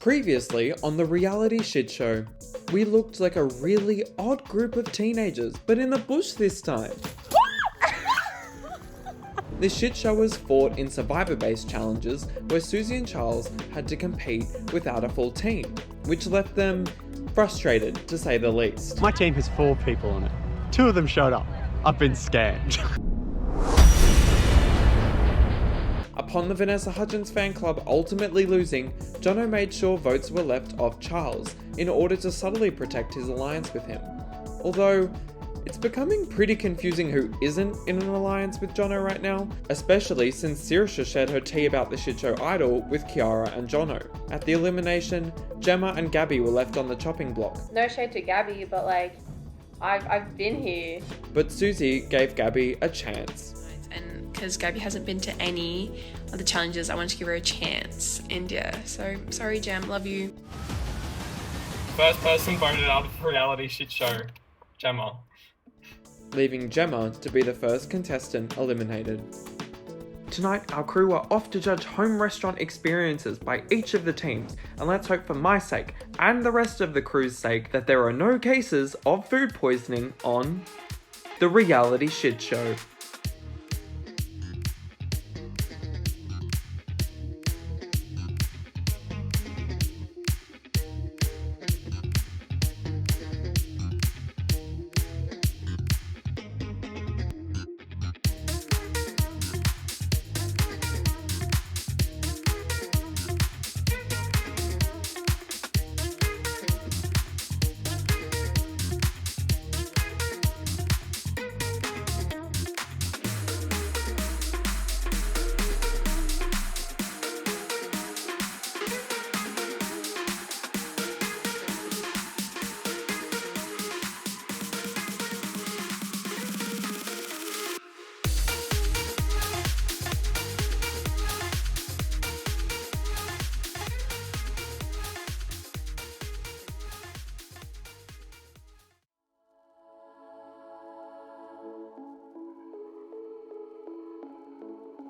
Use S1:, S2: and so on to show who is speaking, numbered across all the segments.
S1: Previously on the reality shit show, we looked like a really odd group of teenagers, but in the bush this time. The shit showers fought in survivor-based challenges where Susie and Charles had to compete without a full team, which left them frustrated to say the least.
S2: My team has 4 people on it. 2 of them showed up. I've been scammed.
S1: Upon the Vanessa Hudgens Fan Club ultimately losing, Jono made sure votes were left off Charles in order to subtly protect his alliance with him. Although, it's becoming pretty confusing who isn't in an alliance with Jono right now, especially since Saoirse shared her tea about the shit show Idol with Kiara and Jono. At the elimination, Gemma and Gabby were left on the chopping block.
S3: No shade to Gabby, but like, I've been here.
S1: But Susie gave Gabby a chance.
S4: And because Gabby hasn't been to any of the challenges, I wanted to give her a chance. And yeah, so sorry Gem, love you.
S5: First person voted out of the reality shit show, Gemma.
S1: Leaving Gemma to be the first contestant eliminated. Tonight, our crew are off to judge home restaurant experiences by each of the teams, and let's hope for my sake, and the rest of the crew's sake, that there are no cases of food poisoning on the reality shit show.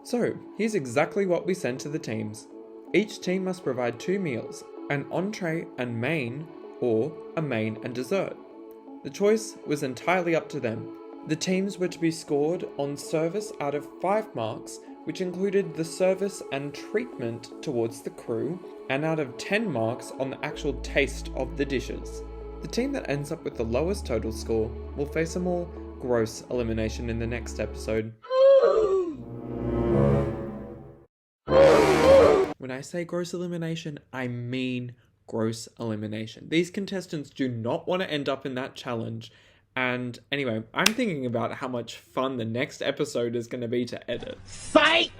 S1: So, here's exactly what we sent to the teams. Each team must provide 2 meals, an entree and main, or a main and dessert. The choice was entirely up to them. The teams were to be scored on service out of 5 marks, which included the service and treatment towards the crew, and out of 10 marks on the actual taste of the dishes. The team that ends up with the lowest total score will face a more gross elimination in the next episode. When I say gross elimination, I mean gross elimination. These contestants do not want to end up in that challenge. And anyway, I'm thinking about how much fun the next episode is going to be to edit.
S2: Psych!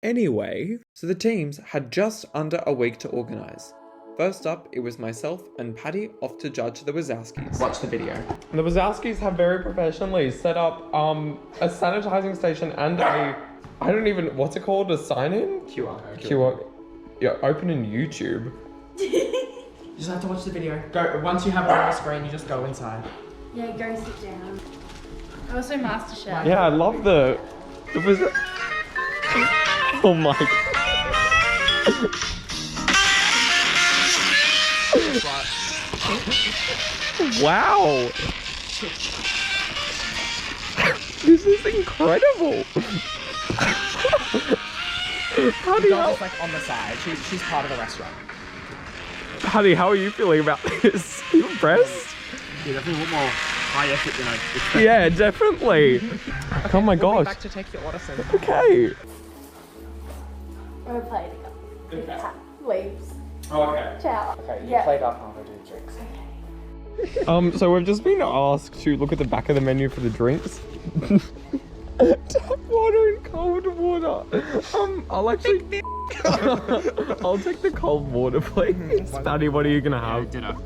S1: Anyway, so the teams had just under a week to organise. First up, it was myself and Paddy off to judge the Wazowskis.
S6: Watch the video.
S5: The Wazowskis have very professionally set up a sanitizing station and a, I don't even, what's it called? A sign-in? QR. Yeah, open in YouTube.
S6: You just have to watch the video. Go. Once you have it on the screen, you just go inside.
S3: Yeah, go sit down. Also MasterChef.
S5: Yeah, I love the oh my god. Wow. This is incredible.
S6: The dog is like on the side. She's part of the restaurant.
S5: Paddy, how are you feeling about this? Are you impressed?
S2: Yeah, definitely a lot more high effort than I expected.
S5: Yeah, definitely.
S6: Okay,
S5: Oh my
S6: we'll be
S5: gosh.
S6: back to take your order soon.
S5: Okay.
S3: We're playing together.
S5: Okay.
S3: Leaves.
S5: Oh, okay.
S3: Ciao.
S6: Okay, you
S3: Yeah.
S6: played up, I'll go do the drinks.
S5: So we've just been asked to look at the back of the menu for the drinks. Tap water and cold water. I'll actually I'll take the cold water, please. Paddy, what are you gonna have?
S2: Dinner.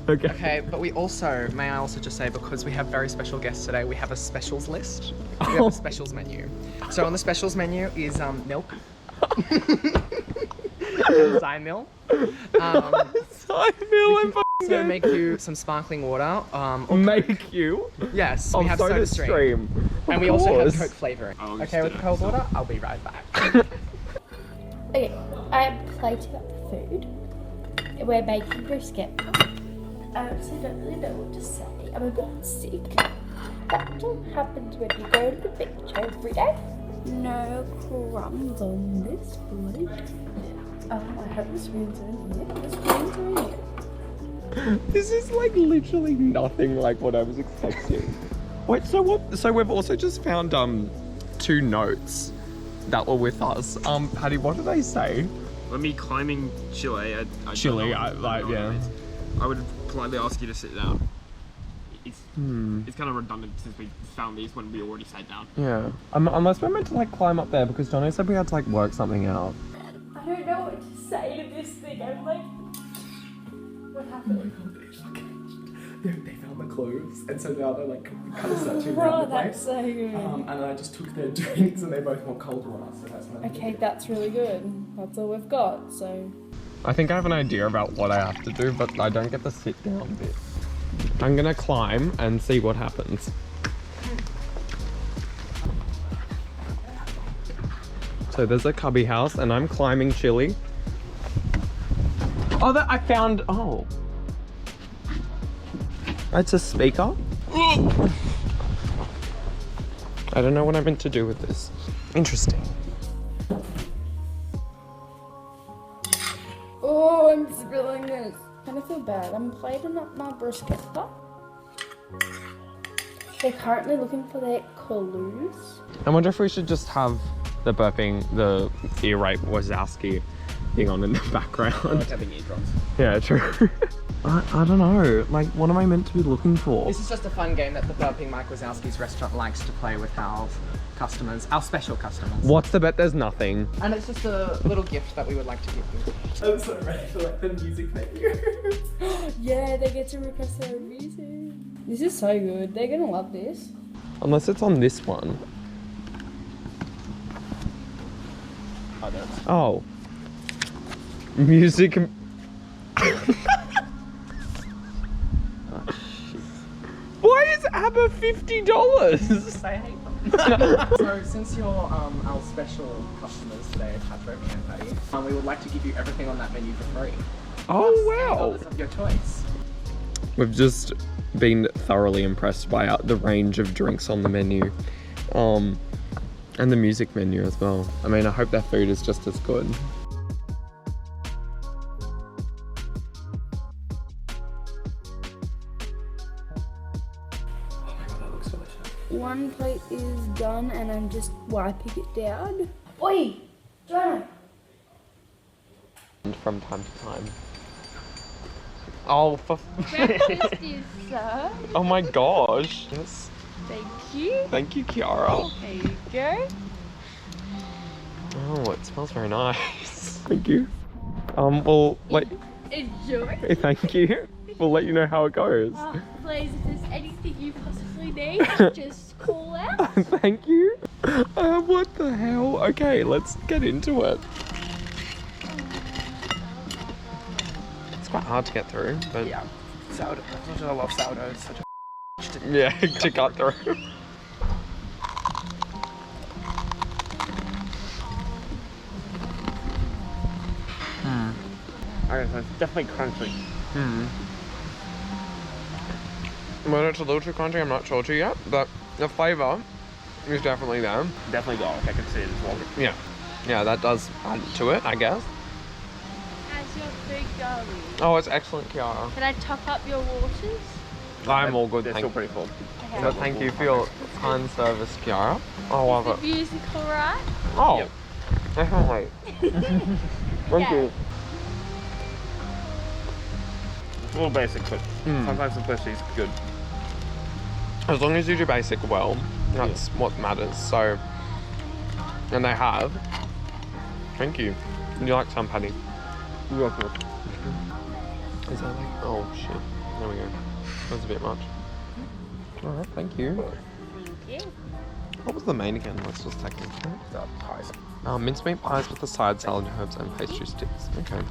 S5: Okay.
S6: Okay, but we also, may I also just say, because we have very special guests today, we have a specials list. We have a specials menu. So on the specials menu is milk. Thai milk.
S5: Thai meal and
S6: So make you some sparkling water. Or
S5: make you.
S6: yes, we
S5: Oh,
S6: have
S5: Soda
S6: SodaStream.
S5: Stream.
S6: And
S5: Of
S6: we also have
S5: course.
S6: Coke flavouring.
S2: I'll
S6: Okay, with
S2: just
S6: the cold
S2: do it.
S6: water, I'll be right back.
S7: Okay, I'm plating up the food. We're making brisket. I honestly don't really know what to say. I'm a bit sick. That's what happens when you go to the beach every day. No crumbs on this plate. I hope the spoons are in here. The spoons are in here.
S5: This is like literally nothing like what I was expecting. Wait, so what? So we've also just found 2 notes that were with us. Paddy, what did they say?
S2: Let me climbing Chile. I
S5: Chile,
S2: don't know what it is. I would politely ask you to sit down. It's kind of redundant since we found these when we already sat down.
S5: Yeah. Unless we're meant to like climb up there because Johnny said we had to like work something out.
S7: I don't know what to say to this thing. I'm like, what happened?
S6: They found the clues, and so now they're like kind of searching
S7: Oh,
S6: around the
S7: that's
S6: place.
S7: so good.
S6: And I just took their drinks, and they both want cold water, so that's what I'm
S7: Okay, that's really good. That's all we've got, so.
S5: I think I have an idea about what I have to do, but I don't get the sit down bit. I'm gonna climb and see what happens. So there's a cubby house and I'm climbing Chile. Oh, I found, oh. It's a speaker. I don't know what I meant to do with this. Interesting.
S7: Oh, I'm spilling this. I kind of feel bad. I'm plating up my bruschetta. They're currently looking for their clues.
S5: I wonder if we should just have the burping, the ear rape Wazowski thing on in the background.
S6: having eardrums.
S5: Yeah, true. I don't know. Like, what am I meant to be looking for?
S6: This is just a fun game that the Burping Mike Wazowski's restaurant likes to play with our customers, our special customers.
S5: What's the bet? There's nothing.
S6: And it's just a little gift that we would like to give you. I'm so ready for like the music menu.
S7: Yeah, they get to request their own music. This is so good. They're gonna love this.
S5: Unless it's on this one. Oh. Music. Why is ABBA $50?
S6: I hate them. So since you're our special customers today, Patrick and Patty, we would like to give you everything on that menu for free.
S5: Oh
S6: $10
S5: wow.
S6: of your choice.
S5: We've just been thoroughly impressed by the range of drinks on the menu. And the music menu as well. I mean, I hope their food is just as good.
S7: One plate is done and I'm just wiping it down. Oi! Jono!
S5: And from time to time. Oh, for
S7: Breakfast is served.
S5: oh my gosh. Yes.
S7: Thank you.
S5: Thank you, Kiara.
S7: There you go.
S5: Oh, it smells very nice. Thank you. Well, like,
S7: Enjoy.
S5: thank you. We'll let you know how it goes.
S7: Please, if there's anything you possibly need, just call out.
S5: Thank you. What the hell? Okay, let's get into it. It's quite hard to get through, but
S6: Yeah. Sourdough. I love sourdough. It's such a
S5: yeah, to cut through.
S2: Okay, so it's definitely crunchy.
S5: Whether it's a little too crunchy, I'm not sure to yet, but the flavour is definitely there.
S2: Definitely garlic, I can see it as well.
S5: Yeah. Yeah, that does add to it, I guess.
S7: How's your food going?
S5: Oh, it's excellent, Kiara.
S7: Can I top up your waters?
S5: I'm all good,
S2: They're
S5: thank
S2: still
S5: you.
S2: pretty full.
S5: But thank you for your kind service, Kiara. I love
S7: The
S5: it.
S7: music alright?
S5: Oh,
S2: Yep.
S5: definitely. Thank
S7: Yeah.
S5: you.
S2: It's a little basic, but sometimes the fleshy is good.
S5: As long as you do basic well, that's what matters. So, and they have. Thank you. Would you like some, Paddy?
S2: You're welcome.
S5: Is that like? Oh shit! There we go. That was a bit much. All right, thank you.
S7: Thank you.
S5: What was the main again? Let's just take it.
S2: Pies.
S5: Mincemeat pies with the side salad, herbs, and pastry sticks. Okay.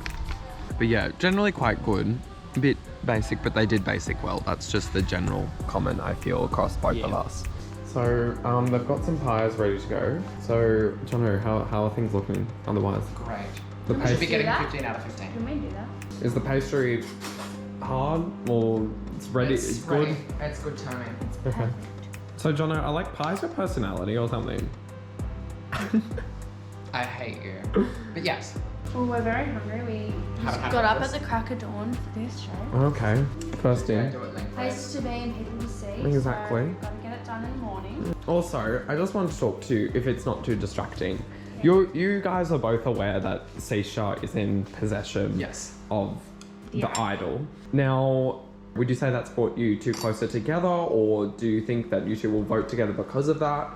S5: But yeah, generally quite good. A bit basic, but they did basic well. That's just the general comment I feel across both of us. So they've got some pies ready to go. So Jono, how are things looking otherwise?
S6: Great.
S5: The
S6: We should be
S5: pastry
S6: getting 15 out of 15.
S3: Can we do that?
S5: is the pastry hard or it's ready? It's good.
S6: ready. It's good timing.
S5: Okay. So Jono, I like pies with personality or something.
S6: I hate you. But yes.
S3: Well, we're very hungry. We
S6: Haven't had
S3: got up at
S6: breakfast.
S3: the crack of dawn for this show.
S5: Okay. First
S6: Yeah,
S5: in.
S6: do it lengthwise.
S3: Place to be and people to see.
S5: Exactly.
S3: So we've got to get it done in the morning.
S5: Also, I just want to talk to you, if it's not too distracting. You guys are both aware that Sisha is in possession
S6: Yes.
S5: of the idol. Now, would you say that's brought you two closer together, or do you think that you two will vote together because of that?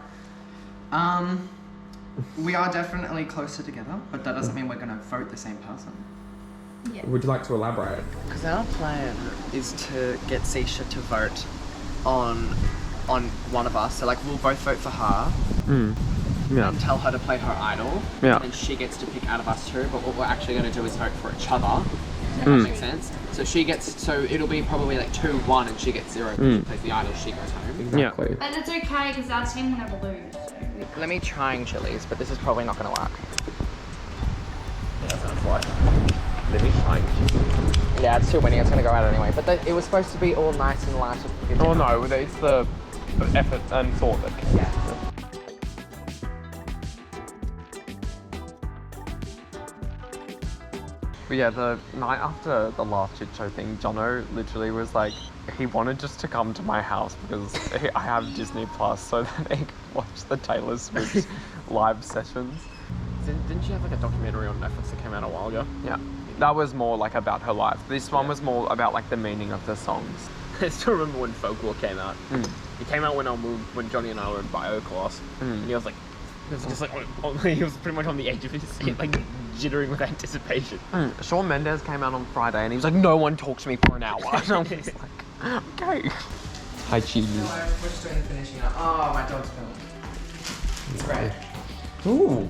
S6: We are definitely closer together, but that doesn't mean we're gonna vote the same person.
S5: Would you like to elaborate?
S6: Because our plan is to get Sisha to vote on one of us. So like we'll both vote for her
S5: Yeah.
S6: and tell her to play her idol.
S5: Yeah.
S6: And she gets to pick out of us two. But what we're actually going to do is vote for each other. Does that make sense? So it'll be probably like 2-1 and she gets 0 because she plays the idol, she goes home.
S5: Exactly.
S3: And it's okay because our team will never lose. So
S6: Let me trying chilies, but this is probably not going to work.
S5: That sounds like. Let me try.
S6: Yeah, it's too windy. It's going to go out anyway. But it was supposed to be all nice and light.
S5: Oh no, it's the effort and thought that counts.
S6: Yeah.
S5: But yeah, the night after the last Shitshow thing, Jono literally was like, he wanted just to come to my house because I have Disney Plus so that he could watch the Taylor Swift live sessions.
S2: Didn't she have like a documentary on Netflix that came out a while ago?
S5: Yeah. That was more like about her life. This one was more about like the meaning of the songs.
S2: I still remember when Folklore came out. It came out when Johnny and I were in bio class, and he was like, he was pretty much on the edge of his seat, like jittering with anticipation.
S5: Shawn Mendes came out on Friday and he was like, no one talked to me for an hour. And I was like, okay. Hi, cheese.
S6: We're just doing the finishing up. Oh, my dog's milk. It's great.
S5: Ooh.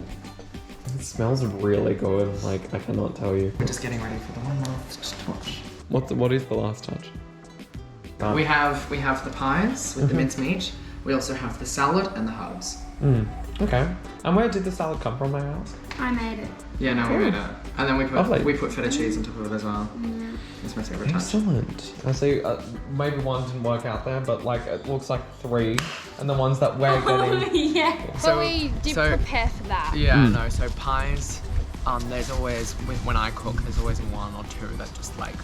S5: It smells really good. Like, I cannot tell you.
S6: We're just getting ready for the one last touch.
S5: What is the last touch?
S6: We have the pies with the mincemeat. We also have the salad and the herbs.
S5: Okay. And where did the salad come from, may I ask?
S3: I made it.
S6: Yeah, no, we made it. And then
S5: Lovely.
S6: we put feta cheese on top of it as well. It's my favorite touch.
S5: Excellent. I see. Maybe one didn't work out there, but like it looks like 3, and the ones that we're getting.
S3: Yeah.
S6: So-
S3: But we did
S6: so-
S3: prepare for that.
S6: Yeah, no, so pies, there's always, when I cook, there's always 1 or 2 that just like,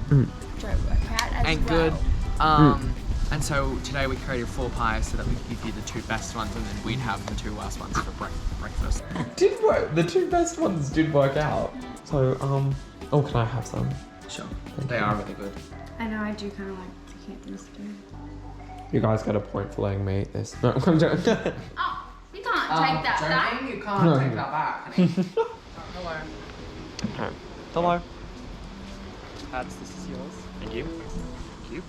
S3: Don't work out as
S6: ain't
S3: well.
S6: good. And so today we created 4 pies so that we could give you the 2 best ones and then we'd have the 2 worst ones for breakfast.
S5: Did work. The 2 best ones did work out. So oh, can I have some?
S6: Sure. They are really good.
S3: I know, I do kind of like to keep them spoon.
S5: You guys get a point for letting me eat this. No, I'm joking.
S3: Oh, you can't take that back.
S6: Joking? You can't take that back, honey. Hello.
S5: Okay. Hello.
S2: Pads, this is yours. Thank you. Thank you.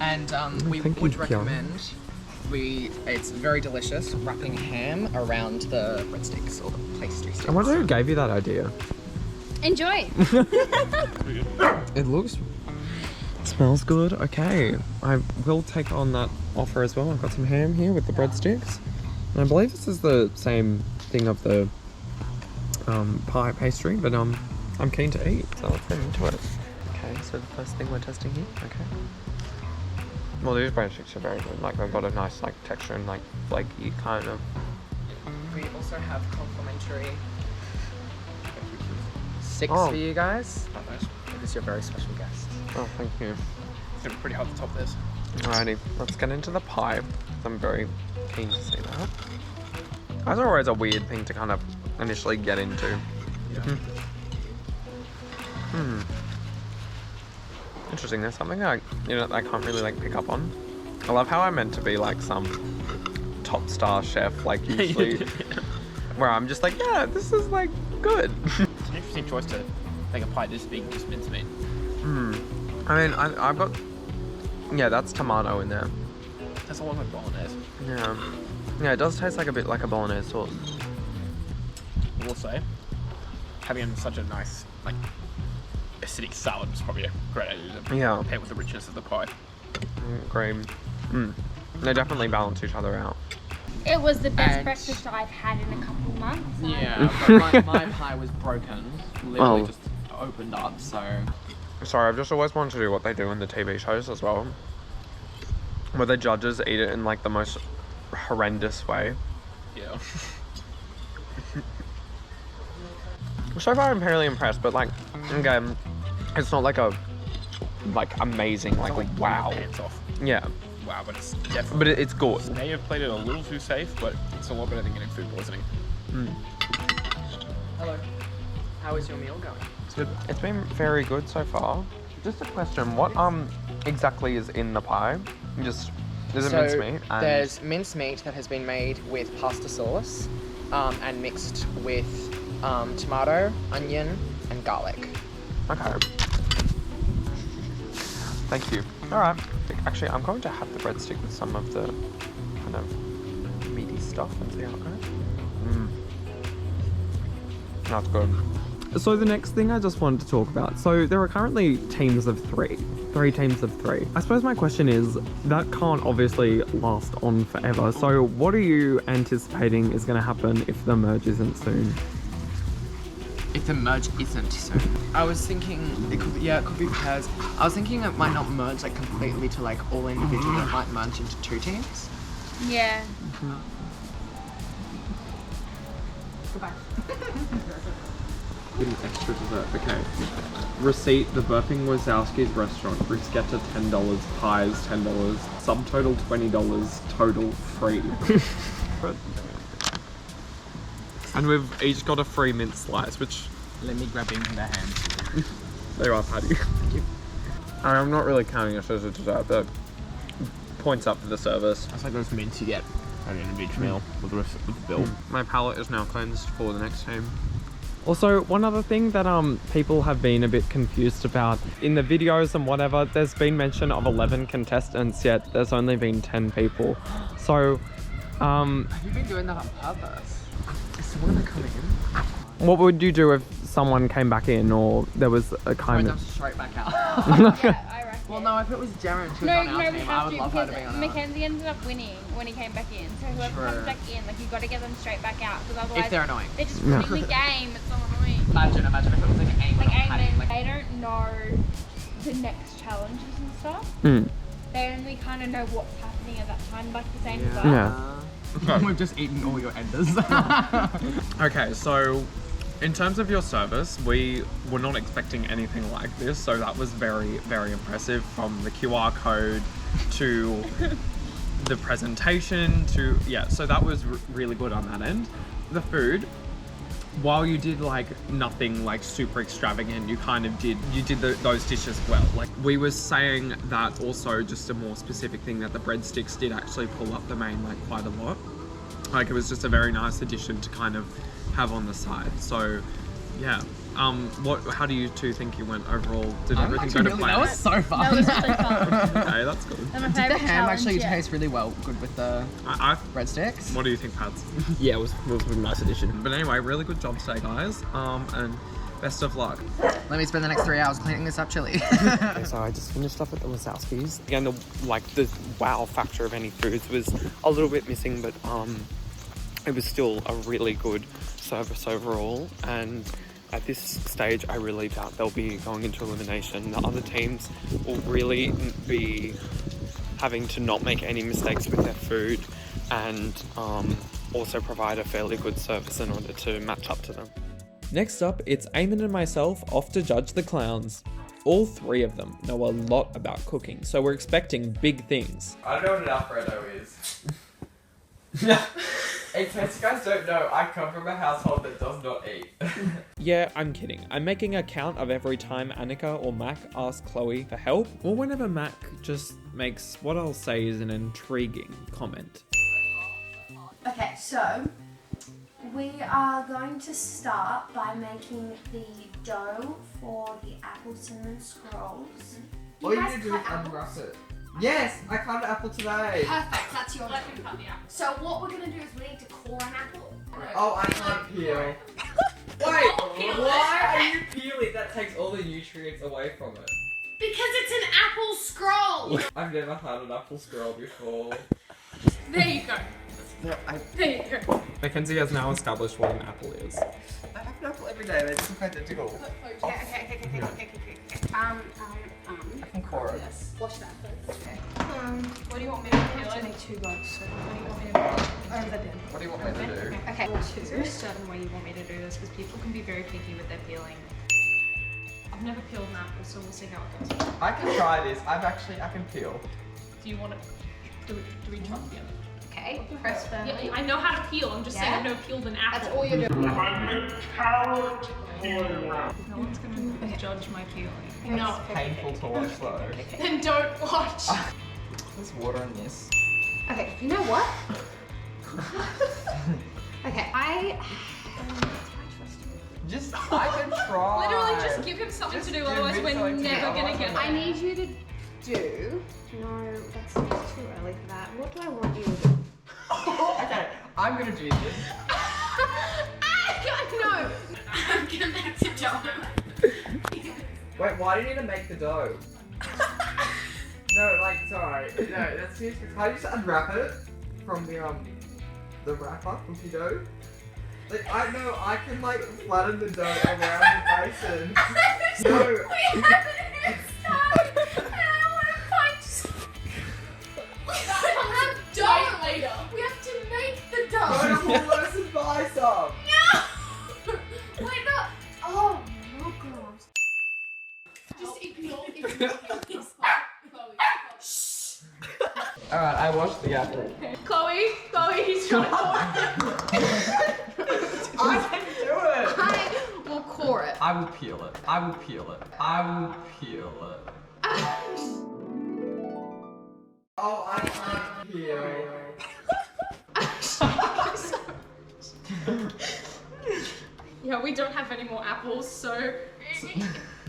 S6: And we
S5: Thank
S6: would
S5: you,
S6: recommend, it's very delicious, wrapping ham around the breadsticks or the pastry sticks.
S5: I wonder who gave you that idea.
S3: Enjoy.
S5: It looks... Smells good. Okay. I will take on that offer as well. I've got some ham here with the breadsticks. And I believe this is the same thing of the pie pastry, but I'm keen to eat, so let's get into it. Okay, so the first thing we're testing here. Okay. Well, these breadsticks are very good. Like, they've got a nice like texture and like flaky kind of...
S6: We also have complimentary sticks
S5: Oh.
S6: for you guys. Because you're a very special guest.
S5: Oh, thank you.
S2: It's gonna be pretty hot to top this.
S5: Alrighty, let's get into the pie. I'm very keen to see that. That's always a weird thing to kind of initially get into. Interesting. There's something I can't really like pick up on. I love how I'm meant to be like some top star chef, like usually, where I'm just like, yeah, this is like good.
S2: It's an interesting choice to make a pie this big and just mincemeat.
S5: I mean, I've got, yeah, that's tomato in there.
S2: That's all I'm with bolognese.
S5: Yeah. Yeah, it does taste like a bit like a bolognese sauce.
S2: I will say, having such a nice, like, acidic salad was probably a great idea to
S5: Yeah.
S2: pair with the richness of the pie.
S5: Great. They definitely balance each other out.
S7: It was the best
S6: And-
S7: breakfast I've had in a couple of months.
S6: Yeah, but my pie was broken. Literally
S5: Oh.
S6: just opened up, so...
S5: Sorry, I've just always wanted to do what they do in the TV shows as well. Where the judges eat it in like the most horrendous way.
S2: Yeah.
S5: So far I'm fairly impressed, but like, again, it's not like amazing, like wow.
S2: Hands off.
S5: Yeah,
S2: Wow, but it's definitely.
S5: but it's good.
S2: They have played it a little too safe, but it's a lot better than getting food poisoning.
S6: Hello. How is your meal going?
S5: It's good. It's been very good so far. Just a question, what exactly is in the pie? Just, there's a mincemeat and...
S6: There's mincemeat that has been made with pasta sauce and mixed with tomato, onion, and garlic.
S5: Okay. Thank you. Alright. Actually, I'm going to have the breadstick with some of the kind of meaty stuff and see how it goes. That's good. So the next thing I just wanted to talk about. So there are currently teams of three teams of three. I suppose my question is, that can't obviously last on forever. So what are you anticipating is going to happen if the merge isn't soon?
S6: If the merge isn't soon. I was thinking it could be pairs. I was thinking it might not merge like completely to like all individual. It might merge into 2 teams.
S7: Yeah.
S5: Extra dessert. Okay. Receipt: the Burping Wazowski's restaurant. Bruschetta $10, pies $10, subtotal $20, total free. And we've each got a free mint slice, which
S2: Let me grab in the hand.
S5: there you are, Patty. Thank you. I'm not really counting it as a dessert, but points up for the service.
S2: That's like those mints you get at the end of each meal with the rest of the bill.
S5: My palate is now cleansed for the next team. Also, one other thing that people have been a bit confused about, in the videos and whatever, there's been mention of 11 contestants, yet there's only been 10 people. So,
S6: Have you been doing that on purpose? Is someone coming in?
S5: what would you do if someone came back in, or there was a
S6: Throw
S5: kind
S6: them
S5: of...
S6: straight back out.
S7: Yeah, I reckon.
S6: Well, no, if it was Jaren, she was
S3: No,
S6: on our
S3: we
S6: team. I
S3: have
S6: would
S3: to
S6: love her to
S3: because
S6: be on our.
S3: Mackenzie ended up winning when he came back in. So whoever
S6: True.
S3: comes back in, like you got to get them straight back out because otherwise
S6: If they're annoying.
S3: they're just ruining the game. It's so annoying.
S6: Imagine if it was like Eamon
S3: Like
S6: or Patty.
S3: Amen,
S6: Like,
S3: they don't know the next challenges and stuff.
S5: Mm.
S3: They only kind of know what's happening at that time, like the same as us.
S5: Yeah.
S6: We've just eaten all your enders.
S5: Okay, so in terms of your service, we were not expecting anything like this, so that was very, very impressive, from the QR code to the presentation to, yeah, so that was really good on that end. The food, while you did like nothing like super extravagant, you kind of did those dishes well. Like we were saying that also, just a more specific thing, that the breadsticks did actually pull up the main like quite a lot. Like it was just a very nice addition to kind of have on the side. So yeah, how do you two think you went overall? Did everything go to plan?
S6: That was so fun.
S3: That was really fun.
S5: Okay, that's good.
S3: And my
S6: Did the
S3: favourite
S6: ham
S3: challenge
S6: actually
S3: yet.
S6: taste really well? Good with the breadsticks?
S5: What do you think, Pads?
S2: Yeah, it was a nice addition.
S5: But anyway, really good job today, guys. And best of luck.
S6: Let me spend the next 3 hours cleaning this up, chili.
S5: Okay, so I just finished up at the Wazowski's. Again, the wow factor of any foods was a little bit missing, but it was still a really good service overall. And at this stage, I really doubt they'll be going into elimination. The other teams will really be having to not make any mistakes with their food, and also provide a fairly good service in order to match up to them. Next up, it's Eamon and myself off to judge the clowns. All 3 of them know a lot about cooking, so we're expecting big things. I don't know what an Alfredo is. In case you guys don't know, I come from a household that does not eat. Yeah, I'm kidding. I'm making a count of every time Annika or Mac ask Chloe for help, or whenever Mac just makes what I'll say is an intriguing comment.
S7: Okay, so we are going to start by making the dough for the apple cinnamon scrolls.
S6: All you
S7: guys
S6: need to do
S7: cut
S6: is
S7: apples?
S6: unwrap it.
S5: Yes, I cut an apple today.
S7: Perfect, that's your
S3: Let him cut the apple.
S7: So what we're gonna do is we need to core an apple.
S5: Oh, I can't peel. Wait, why are you peeling? That takes all the nutrients away from it.
S7: Because it's an apple scroll!
S5: I've never had an apple scroll before.
S3: There you go. There you go.
S1: Mackenzie has now established what an apple is.
S5: I have an apple every day, they just look identical.
S7: Okay.
S5: I can core it.
S7: Wash that first. Okay.
S3: What do you want me to peel it?
S7: Make 2 bugs, so
S3: What do you want me to peel?
S7: over the bin.
S5: What do you want me to do?
S7: Okay.
S3: Is there a certain way you want me to do this? Because people can be very picky with their peeling. I've never peeled an apple, so we'll see how it goes.
S5: I can try this. I can peel.
S3: Do you want to? Do we chop the other?
S7: Okay, press firmly.
S3: Yeah, I know how to peel. I'm just saying I've never peeled an apple.
S7: That's all you're doing.
S3: No one's gonna judge my peeling. No.
S5: It's painful to watch though.
S3: Then don't watch.
S5: There's water in this.
S7: Okay, you know what? Okay, I
S5: can try.
S3: Literally, just give him something to do. Otherwise, we're never gonna get.
S7: I need you to do. No, that's too early for that. What do I want you to do?
S5: Okay, I'm gonna do this.
S7: No.
S3: I'm gonna make the dough.
S5: Wait, why do you need to make the dough? No, like, sorry. No, that's serious. How do you just unwrap it from the wrapper from the dough? Like, I know I can like flatten the dough around the basin. No.
S7: We haven't even started, and I want to punch.
S3: Dough later.
S7: We have to make the
S5: Go
S7: dough.
S5: to Paula's and buy some.
S7: No. We're not. Oh, no, gross.
S3: Just ignore
S5: Alright, I washed the apple.
S3: Chloe, he's trying to
S5: I can do it!
S7: I will core it.
S5: I will peel it. I will peel it. I will peel it. Oh, I can't peel.
S3: Yeah, we don't have any more apples, so.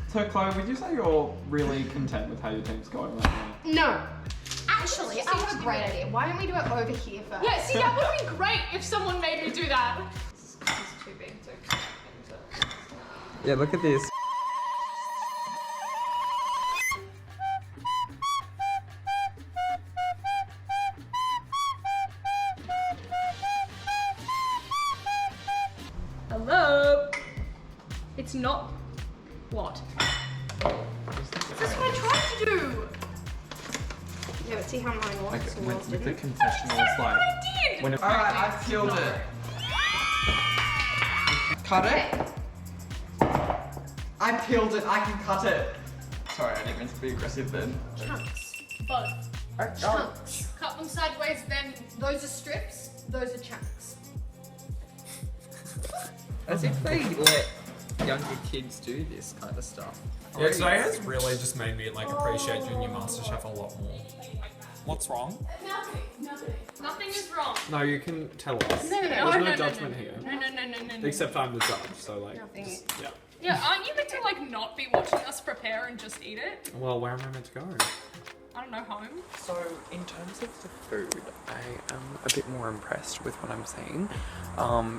S1: So Chloe, would you say you're really content with how your team's going right now?
S7: No. Actually, I have a great idea. Why don't we do it over here first?
S3: Yeah, see, that would be great if someone made me do that. This is too big to.
S1: Yeah, look at this.
S3: Hello? It's not. What?
S7: This is what I tried to do. Yeah, but see how mine works and yours
S1: With the
S7: didn't?
S1: confessionals, like, when it,
S5: Alright, I've peeled it. Cut it? I peeled it, I can cut it. Sorry, I didn't mean to be aggressive then.
S7: Chunks.
S3: Both.
S7: Chunks.
S3: Cut them sideways, then.
S7: Those are strips. Those are chunks.
S5: As if they let younger kids do this kind of stuff.
S1: yeah, today has really just made me like appreciate Junior MasterChef a lot more. What's wrong?
S3: Nothing is wrong.
S1: No, you can tell us.
S7: No.
S1: There's no judgment here.
S3: No.
S1: Except I'm the judge, so like,
S7: Nothing.
S1: just, yeah.
S3: Yeah, aren't you meant to like not be watching us prepare and just eat it?
S1: Well, where am I meant to go?
S3: I don't know, home.
S1: So, in terms of the food, I am a bit more impressed with what I'm seeing,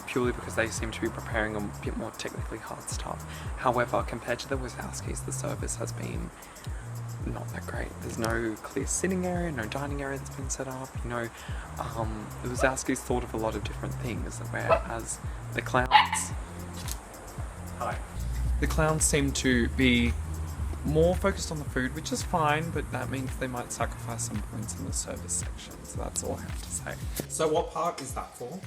S1: purely because they seem to be preparing a bit more technically hard stuff. However, compared to the Wazowskis, the service has been not that great. There's no clear sitting area, no dining area that's been set up, you know. The Wazowskis thought of a lot of different things, whereas the clowns... Hi. The clowns seem to be more focused on the food, which is fine, but that means they might sacrifice some points in the service section, so that's all I have to say. So what part is that for?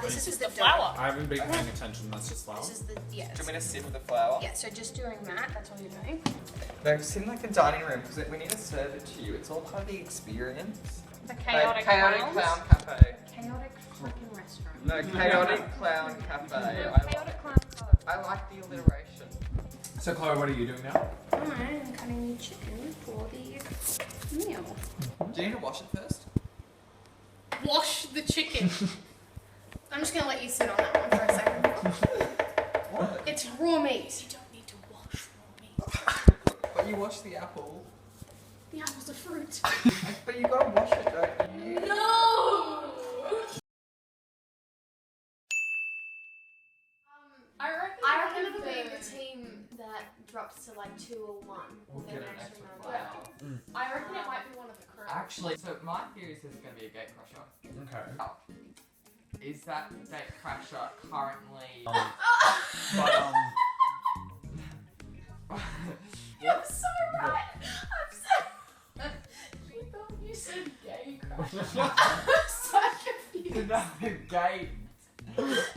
S7: This is the
S3: Flour.
S1: I haven't been paying attention, that's just flour.
S7: This is the, yeah.
S5: Do you want me to sieve the flour?
S7: Yeah, so just doing that, that's all you're doing.
S5: No, it's in like a dining room because we need to serve it to you. It's all part of the experience.
S3: The chaotic
S5: Chaotic
S3: clowns.
S5: Clown Cafe.
S7: Chaotic fucking restaurant.
S5: No, Chaotic Clown Cafe.
S7: Chaotic clown.
S5: I like the alliteration.
S1: So Chloe, what are you doing now?
S7: I'm cutting the chicken for the meal.
S5: Do you need to wash it first?
S3: Wash the chicken.
S7: I'm just gonna let you sit on that one for a second.
S5: What?
S7: It's raw meat.
S3: You don't need to wash raw meat.
S5: But you wash the apple.
S3: The apple's a fruit.
S6: But you gotta wash it, don't you?
S7: No! I reckon it'll be the team that drops to like 2 or 1.
S6: We'll get an extra
S7: number.
S6: flour.
S3: I reckon it might be one of the crew.
S6: Actually, so my theory is this is gonna be a gate crusher.
S5: Okay.
S6: Is that gate crusher currently?
S7: You're so right! I'm so... You thought you said gay crush. I'm so confused.
S6: No, gate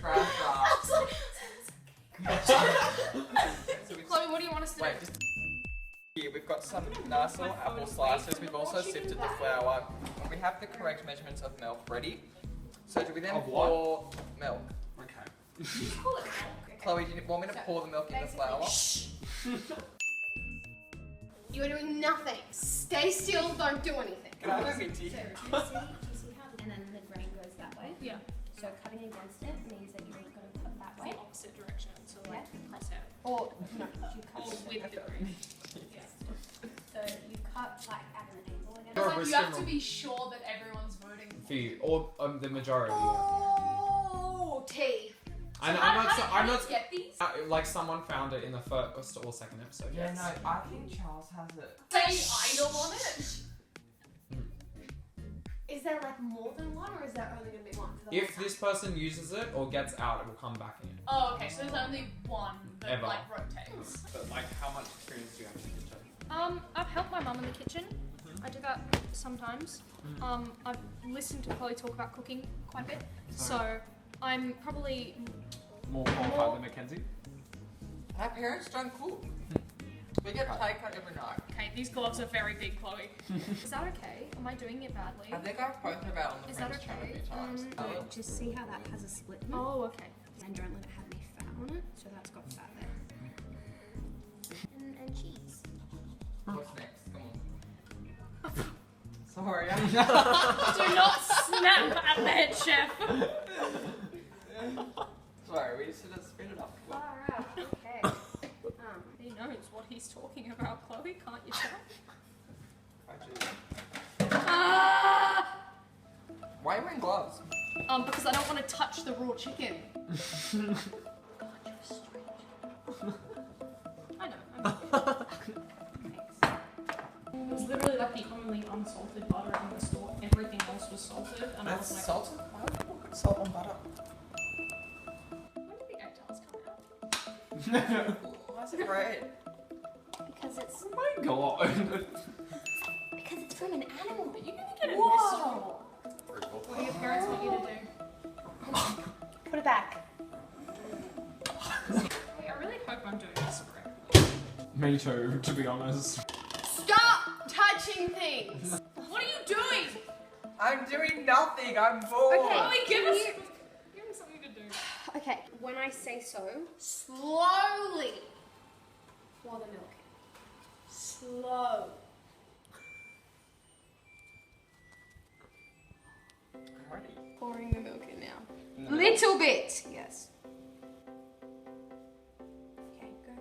S6: crusher.
S3: Chloe, what do you want us to
S6: Wait,
S3: do?
S6: just here we've got some nice little apple slices. We've also sifted the flour, and we have the correct measurements of milk ready. So do we then pour milk?
S5: Okay.
S3: Call it milk.
S6: Chloe, do you want me to pour the milk in the flour?
S7: You are doing nothing. Stay still, don't do anything.
S6: Can I have a minty?
S7: Do you see how, and then the grain goes that way?
S3: Yeah.
S7: So cutting against it means that you're going to cut that way.
S3: The opposite direction, so like cross out.
S7: Or, no, you cut
S3: Or
S7: it.
S3: with the grain.
S7: So you cut like at an angle again.
S5: Or
S3: It's like you have to be sure that everyone's voting
S5: For you, or the majority.
S7: Oh, tea.
S5: And
S3: How
S5: I'm
S3: do you
S5: not.
S3: get these?
S5: Like someone found it in the first or second episode.
S6: Yeah,
S5: Yes.
S6: no, I think Charles has it.
S3: Say idle on it.
S7: Is there like more than one, or is there only going to be one? For the
S5: If
S7: whole
S5: this person uses it or gets out, it will come back in.
S3: Oh, okay, so there's only one that
S5: Ever.
S3: like rotates.
S5: But like, how much experience do you have in the kitchen?
S3: I've helped my mum in the kitchen. I do that sometimes. I've listened to Chloe talk about cooking quite a bit. So I'm probably
S5: More qualified than Mackenzie?
S6: My parents don't cook. We get takeout every night.
S3: okay. These gloves are very big, Chloe. Is that okay? Am I doing it badly?
S6: I think I've spoken about it on the
S3: Is that
S6: Friends chat a
S3: okay?
S6: few times.
S7: Just see how that has a split in it.
S3: Oh, okay.
S7: And don't let it have any fat on it, so that's got fat there. And cheese.
S6: What's next? Come on. Sorry, I'm
S3: Do not snap at the head chef.
S6: sorry. We just had to spin it up.
S7: Far out. Okay.
S3: He knows what he's talking about, Chloe. Can't you tell?
S6: Why are you wearing gloves?
S3: Because I don't want to touch the raw chicken. I know. It was literally like the only unsalted butter in the store. Everything else was salted, and I was like,
S6: salted. Why would people put salt on butter?
S3: when did the egg tails come out?
S6: Why is it red?
S7: Because it's
S5: Oh my god.
S7: because it's from an animal.
S3: But you're gonna get a mystery.
S7: Whoa!
S3: What do your parents want you to do?
S7: Put it back.
S3: Hey, I really hope I'm doing this correctly.
S5: Me too, to be honest.
S7: Stop touching things.
S3: What are you doing?
S6: I'm doing nothing. I'm bored.
S7: Okay.
S3: Chloe, give us something to do.
S7: Okay, when I say so, slowly pour the milk in. Slow.
S6: I'm ready.
S7: Pouring the milk in now. Little bit, yes. Okay, go.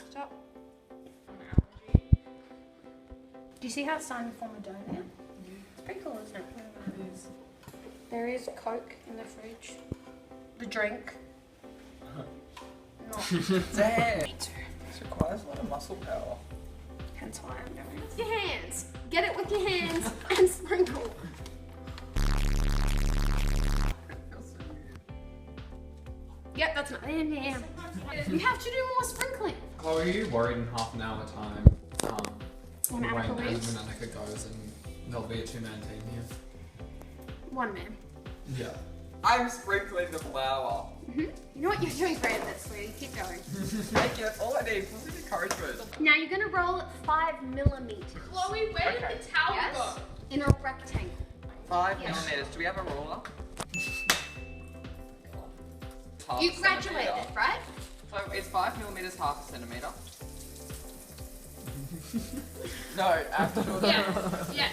S7: Stop. Do you see how it's starting to form a dough now? It's pretty cool, isn't it?
S6: It is.
S7: There is Coke in the fridge. The drink. Not.
S6: Damn. This requires a lot of muscle power.
S7: Hence why I'm doing it. With your hands. Get it with your hands and sprinkle. Yep, that's not in there. You have to do more sprinkling.
S5: Chloe, are you worried in half an hour time?
S7: When
S5: when
S7: Annika leaves?
S5: Annika goes and there'll be a two-man team here.
S7: One man.
S5: Yeah.
S6: I'm sprinkling the flour.
S7: You know what? You're doing great at this, sweetie. Keep going.
S6: Thank you. That's all I need. Positive encouragement.
S7: Now you're gonna roll it 5 millimeters.
S3: Chloe, where
S6: Okay.
S3: did the towel
S7: Yes?
S3: go?
S7: In a rectangle.
S6: 5
S7: Yes.
S6: millimeters. Do we have a ruler? Half
S7: You
S6: a
S7: graduated,
S6: centimetre.
S7: right?
S6: So is 5 millimeters half a centimetre? No, actually.
S3: Yes. Yes.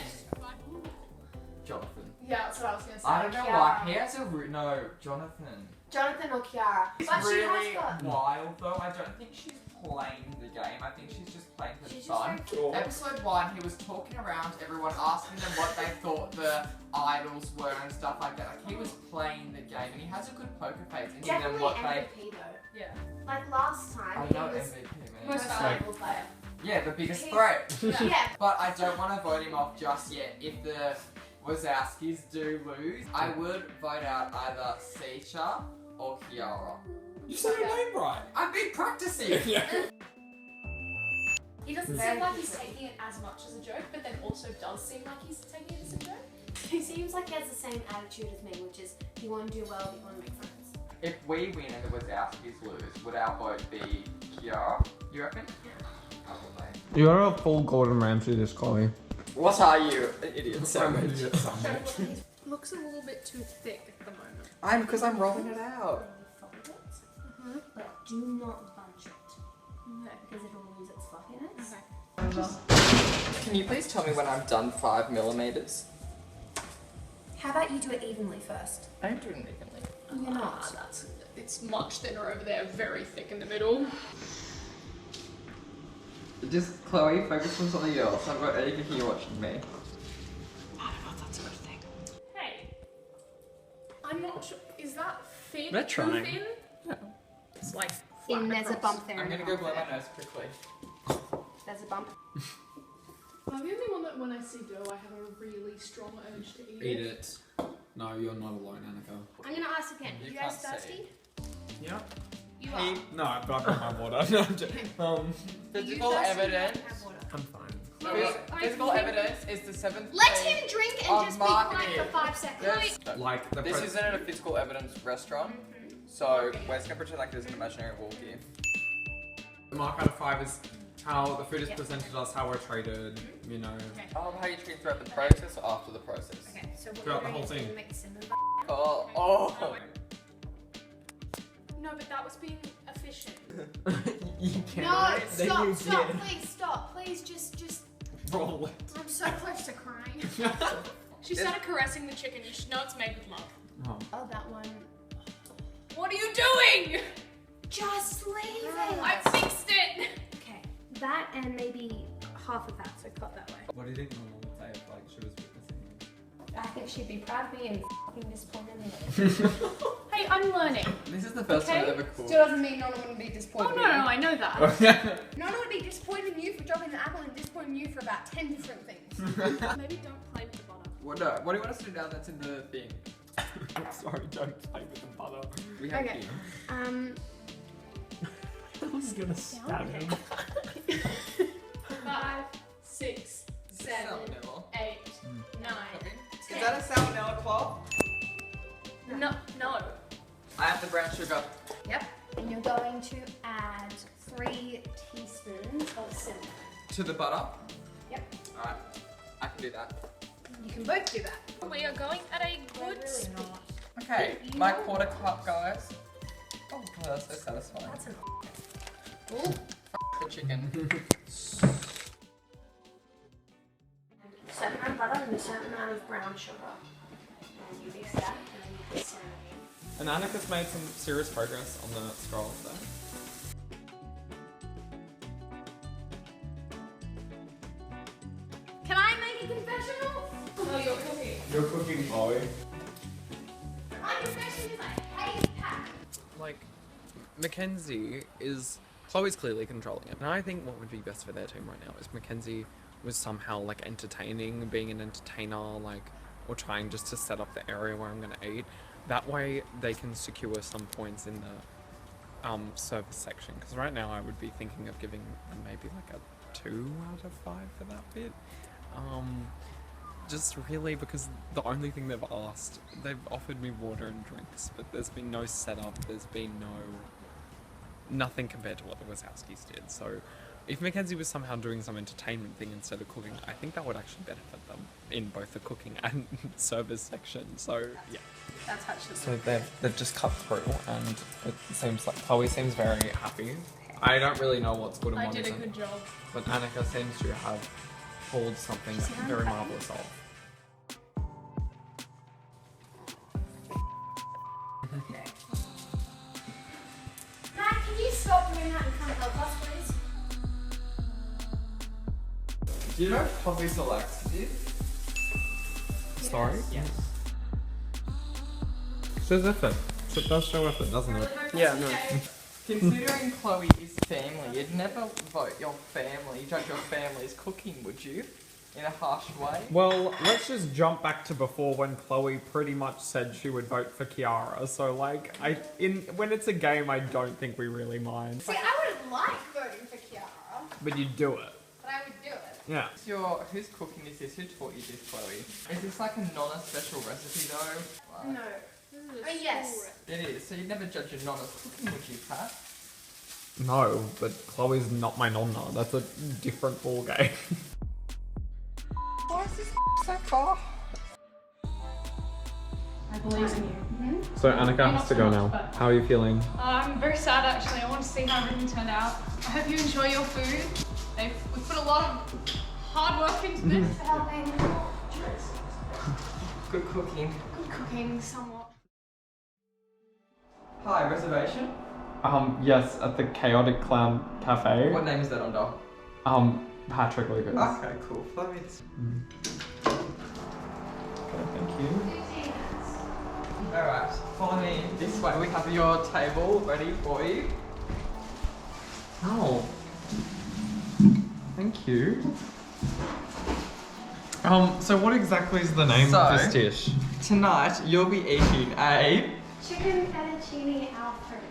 S6: Jonathan.
S8: Yeah, that's what I was gonna say.
S6: I don't know
S8: Kiara.
S6: why. He has a no, Jonathan.
S8: Jonathan or Kiara.
S6: It's
S8: But she
S6: really
S8: has got...
S6: wild though. I don't think she's playing the game. I think she's just playing for
S7: She's
S6: fun.
S7: just very
S6: Episode 1, he was talking around everyone, asking them what they thought the idols were and stuff like that. Like he was playing the game, and he has a good poker face. And giving them
S7: Definitely
S6: what they.
S7: MVP though.
S8: Yeah.
S7: Like last time,
S6: I
S7: he
S6: know
S7: was
S6: MVP man.
S8: Most valuable player.
S6: Yeah, the biggest
S7: He's-
S6: threat.
S7: yeah.
S6: But I don't want to vote him off just yet. If the Wazowskis do lose, I would vote out either Seicha or Kiara.
S1: You said your name right.
S6: I've been practicing.
S3: He doesn't seem like he's taking it as much as a joke, but then also does seem like he's taking it as a joke.
S7: He seems like he has the same attitude as me, which is you want to do well, but you want to make friends.
S6: If we win and the Wazowskis lose, would our vote be Kiara? You reckon? Yeah. Probably.
S5: You're a full Gordon Ramsay, this Chloe.
S2: What are you, an idiot
S1: Sandwich.
S2: sandwich?
S3: Looks a little bit too thick at the moment.
S2: Because I'm rolling it out.
S7: Fold it, but do not bunch it. Because it'll lose its fluffiness.
S2: Can you please tell me when I'm done 5 millimeters?
S7: How about you do it evenly first?
S2: I am doing it evenly.
S7: You're not.
S3: It's much thinner over there, very thick in the middle.
S2: Just Chloe, focus on something else. I've got Annika here watching me.
S3: Hey, I'm not sure. Is that thin?
S2: They're
S3: Too
S2: trying.
S3: thin?
S2: No.
S3: It's like
S7: And there's a bump there.
S6: I'm
S7: and
S6: gonna
S7: a
S6: go
S7: bump
S6: blow
S7: there.
S6: my nose quickly.
S7: There's a bump.
S8: I'm the only one that when I see dough, I have a really strong urge to eat
S1: Eat
S8: it.
S1: it. No, you're not alone, Annika.
S7: I'm gonna ask again.
S6: You
S7: You guys
S6: can't
S7: thirsty?
S1: Yeah.
S7: You
S6: Hey,
S7: are.
S1: No, but I've got my water. No, I'm joking.
S6: physical
S7: You thirsty?
S6: evidence.
S7: Have water.
S1: I'm fine.
S6: Physical evidence is the 7th
S7: Let
S6: day
S7: him drink
S6: of
S7: and just be quiet for
S6: marketing.
S7: 5 seconds.
S1: Like the
S6: This isn't at a physical evidence restaurant, so we're just gonna pretend like there's an imaginary wall here.
S1: The mark out of 5 is how the food is
S7: Yep.
S1: presented to us, how we're treated, you know.
S6: How you treat throughout the process or after the process?
S7: Okay, so what
S1: Throughout
S7: you're
S1: the
S7: doing
S1: whole
S7: is
S1: thing.
S7: gonna make the cinnamon.
S6: Oh.
S3: No, but that was being efficient.
S1: You
S7: No,
S1: Then
S7: stop,
S1: you
S7: stop,
S1: did.
S7: please stop, please just
S1: roll it.
S3: I'm so close to crying. She started caressing the chicken. You should know it's made with love.
S1: Oh.
S7: Oh, that one.
S3: What are you doing?
S7: Just leave it.
S3: I fixed it.
S7: Okay, that and maybe half of that, so cut that way.
S1: What do you think my mom would say if like she was witnessing
S7: I think she'd be proud of me and fucking disappointed in me.
S3: Hey, I'm learning.
S6: This is the first time I've ever cooked.
S8: Still doesn't mean no one wouldn't be
S3: Oh
S8: disappointed.
S3: no, I know that.
S1: it?
S8: No one would be disappointed in you for dropping the apple and disappointing you for about 10 different things.
S3: Maybe don't play with the butter.
S6: What do you want us to do now that's in the thing?
S1: Sorry, don't play with the butter.
S6: We have
S8: Okay.
S6: here.
S1: I was gonna stab him.
S3: 5, 6, 7,
S6: Salmonella.
S3: 8, 9.
S6: Is that a salmonella cloth?
S3: No, no.
S6: I have the brown sugar.
S7: Yep. And you're going to add 3 teaspoons of cinnamon.
S6: To the butter?
S7: Yep.
S6: Alright. I can do that.
S7: You can both do that.
S3: We are going at a good
S7: Really
S3: speed.
S7: not.
S6: Okay, my quarter cup, guys. Oh god, that's so satisfying.
S7: That's an
S6: Ooh, the chicken.
S7: certain amount of butter and a certain amount of brown sugar. And you mix that and then you put cinnamon in.
S1: And Annika's made some serious progress on the scrolls there.
S7: Can I make a confessional?
S3: Oh, you're cooking.
S1: You're cooking, Chloe.
S7: My confession is I hate Pat.
S5: Like, Mackenzie is... Chloe's clearly controlling it. And I think what would be best for their team right now is Mackenzie was somehow, like, entertaining, being an entertainer, like, or trying just to set up the area where I'm going to eat. That way they can secure some points in the service section. Because right now I would be thinking of giving them maybe, like, a 2 out of 5 for that bit. Just really because the only thing they've asked, they've offered me water and drinks, but there's been no setup, there's been nothing compared to what the Wazowskis did. So if Mackenzie was somehow doing some entertainment thing instead of cooking, I think that would actually benefit them in both the cooking and service section. So yeah.
S7: That's actually
S5: So they've just cut through, and it seems like Chloe seems very happy. I don't really know what's good and
S3: I
S5: what
S3: did a
S5: isn't,
S3: good job.
S5: but Annika seems to have pulled something very marvelous off.
S6: Okay.
S7: Matt, can you stop doing that and come help us, please?
S5: Do you know Poppy's a laxative? Sorry?
S6: Yes.
S5: Shows effort. So it does show effort, doesn't it?
S2: Yeah, no.
S6: Considering Chloe is family, you'd never vote your family, judge your family's cooking, would you? In a harsh way?
S5: Well, let's just jump back to before when Chloe pretty much said she would vote for Kiara. So like, when it's a game, I don't think we really mind.
S8: See, I would like voting for Kiara,
S5: But you do it.
S8: but I would do it.
S5: Yeah.
S6: Whose cooking is this? Who taught you this, Chloe? Is this like a special recipe though? Like,
S8: No. Oh, yes.
S6: It is. So you'd never judge a nonna's cooking, would you, Pat?
S5: No, but Chloe's not my nonna. That's a different ball game.
S6: Why is this so far?
S8: I believe in you.
S5: So Annika has to go now. How are you feeling?
S8: I'm very sad actually. I want to see how everything turned out. I hope you enjoy your food. We put a lot of hard work into this.
S6: Good cooking.
S8: Good cooking, somewhat.
S6: Hi, reservation?
S5: Yes, at the Chaotic Clown Cafe.
S6: What name is that under?
S5: Patrick Lucas.
S6: Okay, cool. Let me.
S5: Okay, thank you.
S6: Alright, follow me this way. We have your table ready for you.
S5: Oh. Thank you. So what exactly is the name of this dish?
S6: Tonight, you'll be eating a...
S7: Chicken fettuccine alfredo.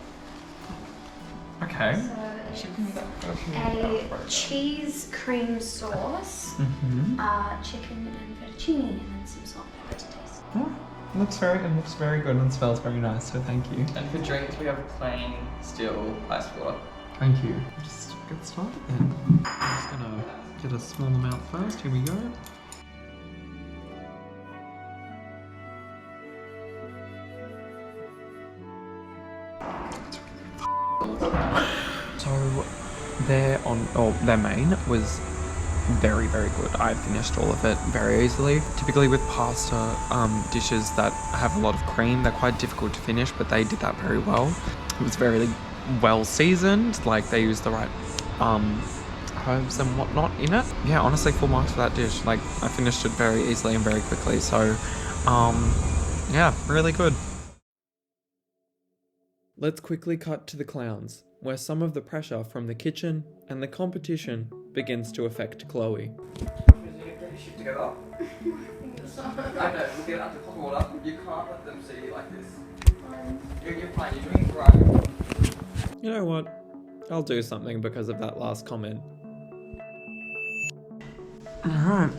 S5: Okay.
S7: So it's a cheese cream sauce,
S5: Mm-hmm.
S7: chicken and fettuccine, and then some salt and pepper to taste.
S5: Oh, looks very good and smells very nice, so thank you.
S6: And for drinks, we have a plain, still ice water.
S5: Thank you. Just get started then. I'm just gonna get a small amount first. Here we go. So their main was very, very good. I finished all of it very easily. Typically with pasta dishes that have a lot of cream, they're quite difficult to finish, but they did that very well. It was very well seasoned, like they used the right herbs and whatnot in it. Yeah, honestly, full marks for that dish. Like I finished it very easily and very quickly, so yeah, really good. Let's quickly cut to the clowns, where some of the pressure from the kitchen and the competition begins to affect Chloe.
S6: Did you get your shit together? I know, we'll get under hot water. You can't let them see you like this. You're fine, you're doing great.
S1: You know what? I'll do something because of that last comment. Alright.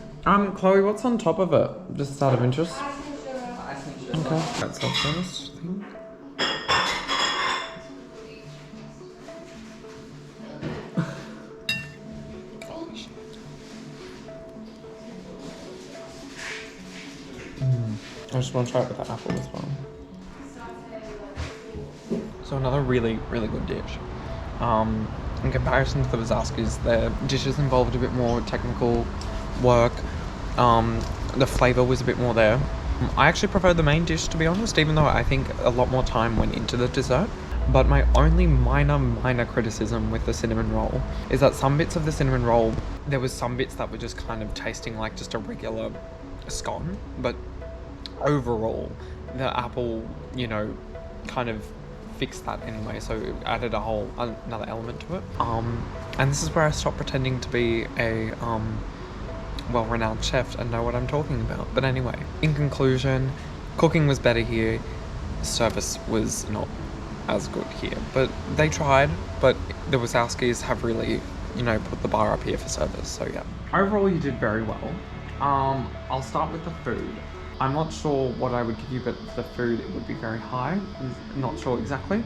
S1: Chloe, what's on top of it? Just out of interest?
S6: Ice and sugar.
S1: Okay. That's our first thing. I just want to try it with the apple as well. So another really, really good dish. In comparison to the Wazowskis, their dishes involved a bit more technical work. The flavour was a bit more there. I actually preferred the main dish, to be honest, even though I think a lot more time went into the dessert. But my only minor criticism with the cinnamon roll is that some bits of the cinnamon roll, there was some bits that were just kind of tasting like just a regular scone, but overall the apple, kind of fixed that anyway, so it added another element to it. And this is where I stopped pretending to be a well-renowned chef and know what I'm talking about. But anyway, in conclusion, cooking was better here, service was not as good here, but they tried. But the Wazowskis have really, put the bar up here for service, so yeah. Overall, you did very well. I'll start with the food. I'm not sure what I would give you, but for the food it would be very high. I'm not sure exactly.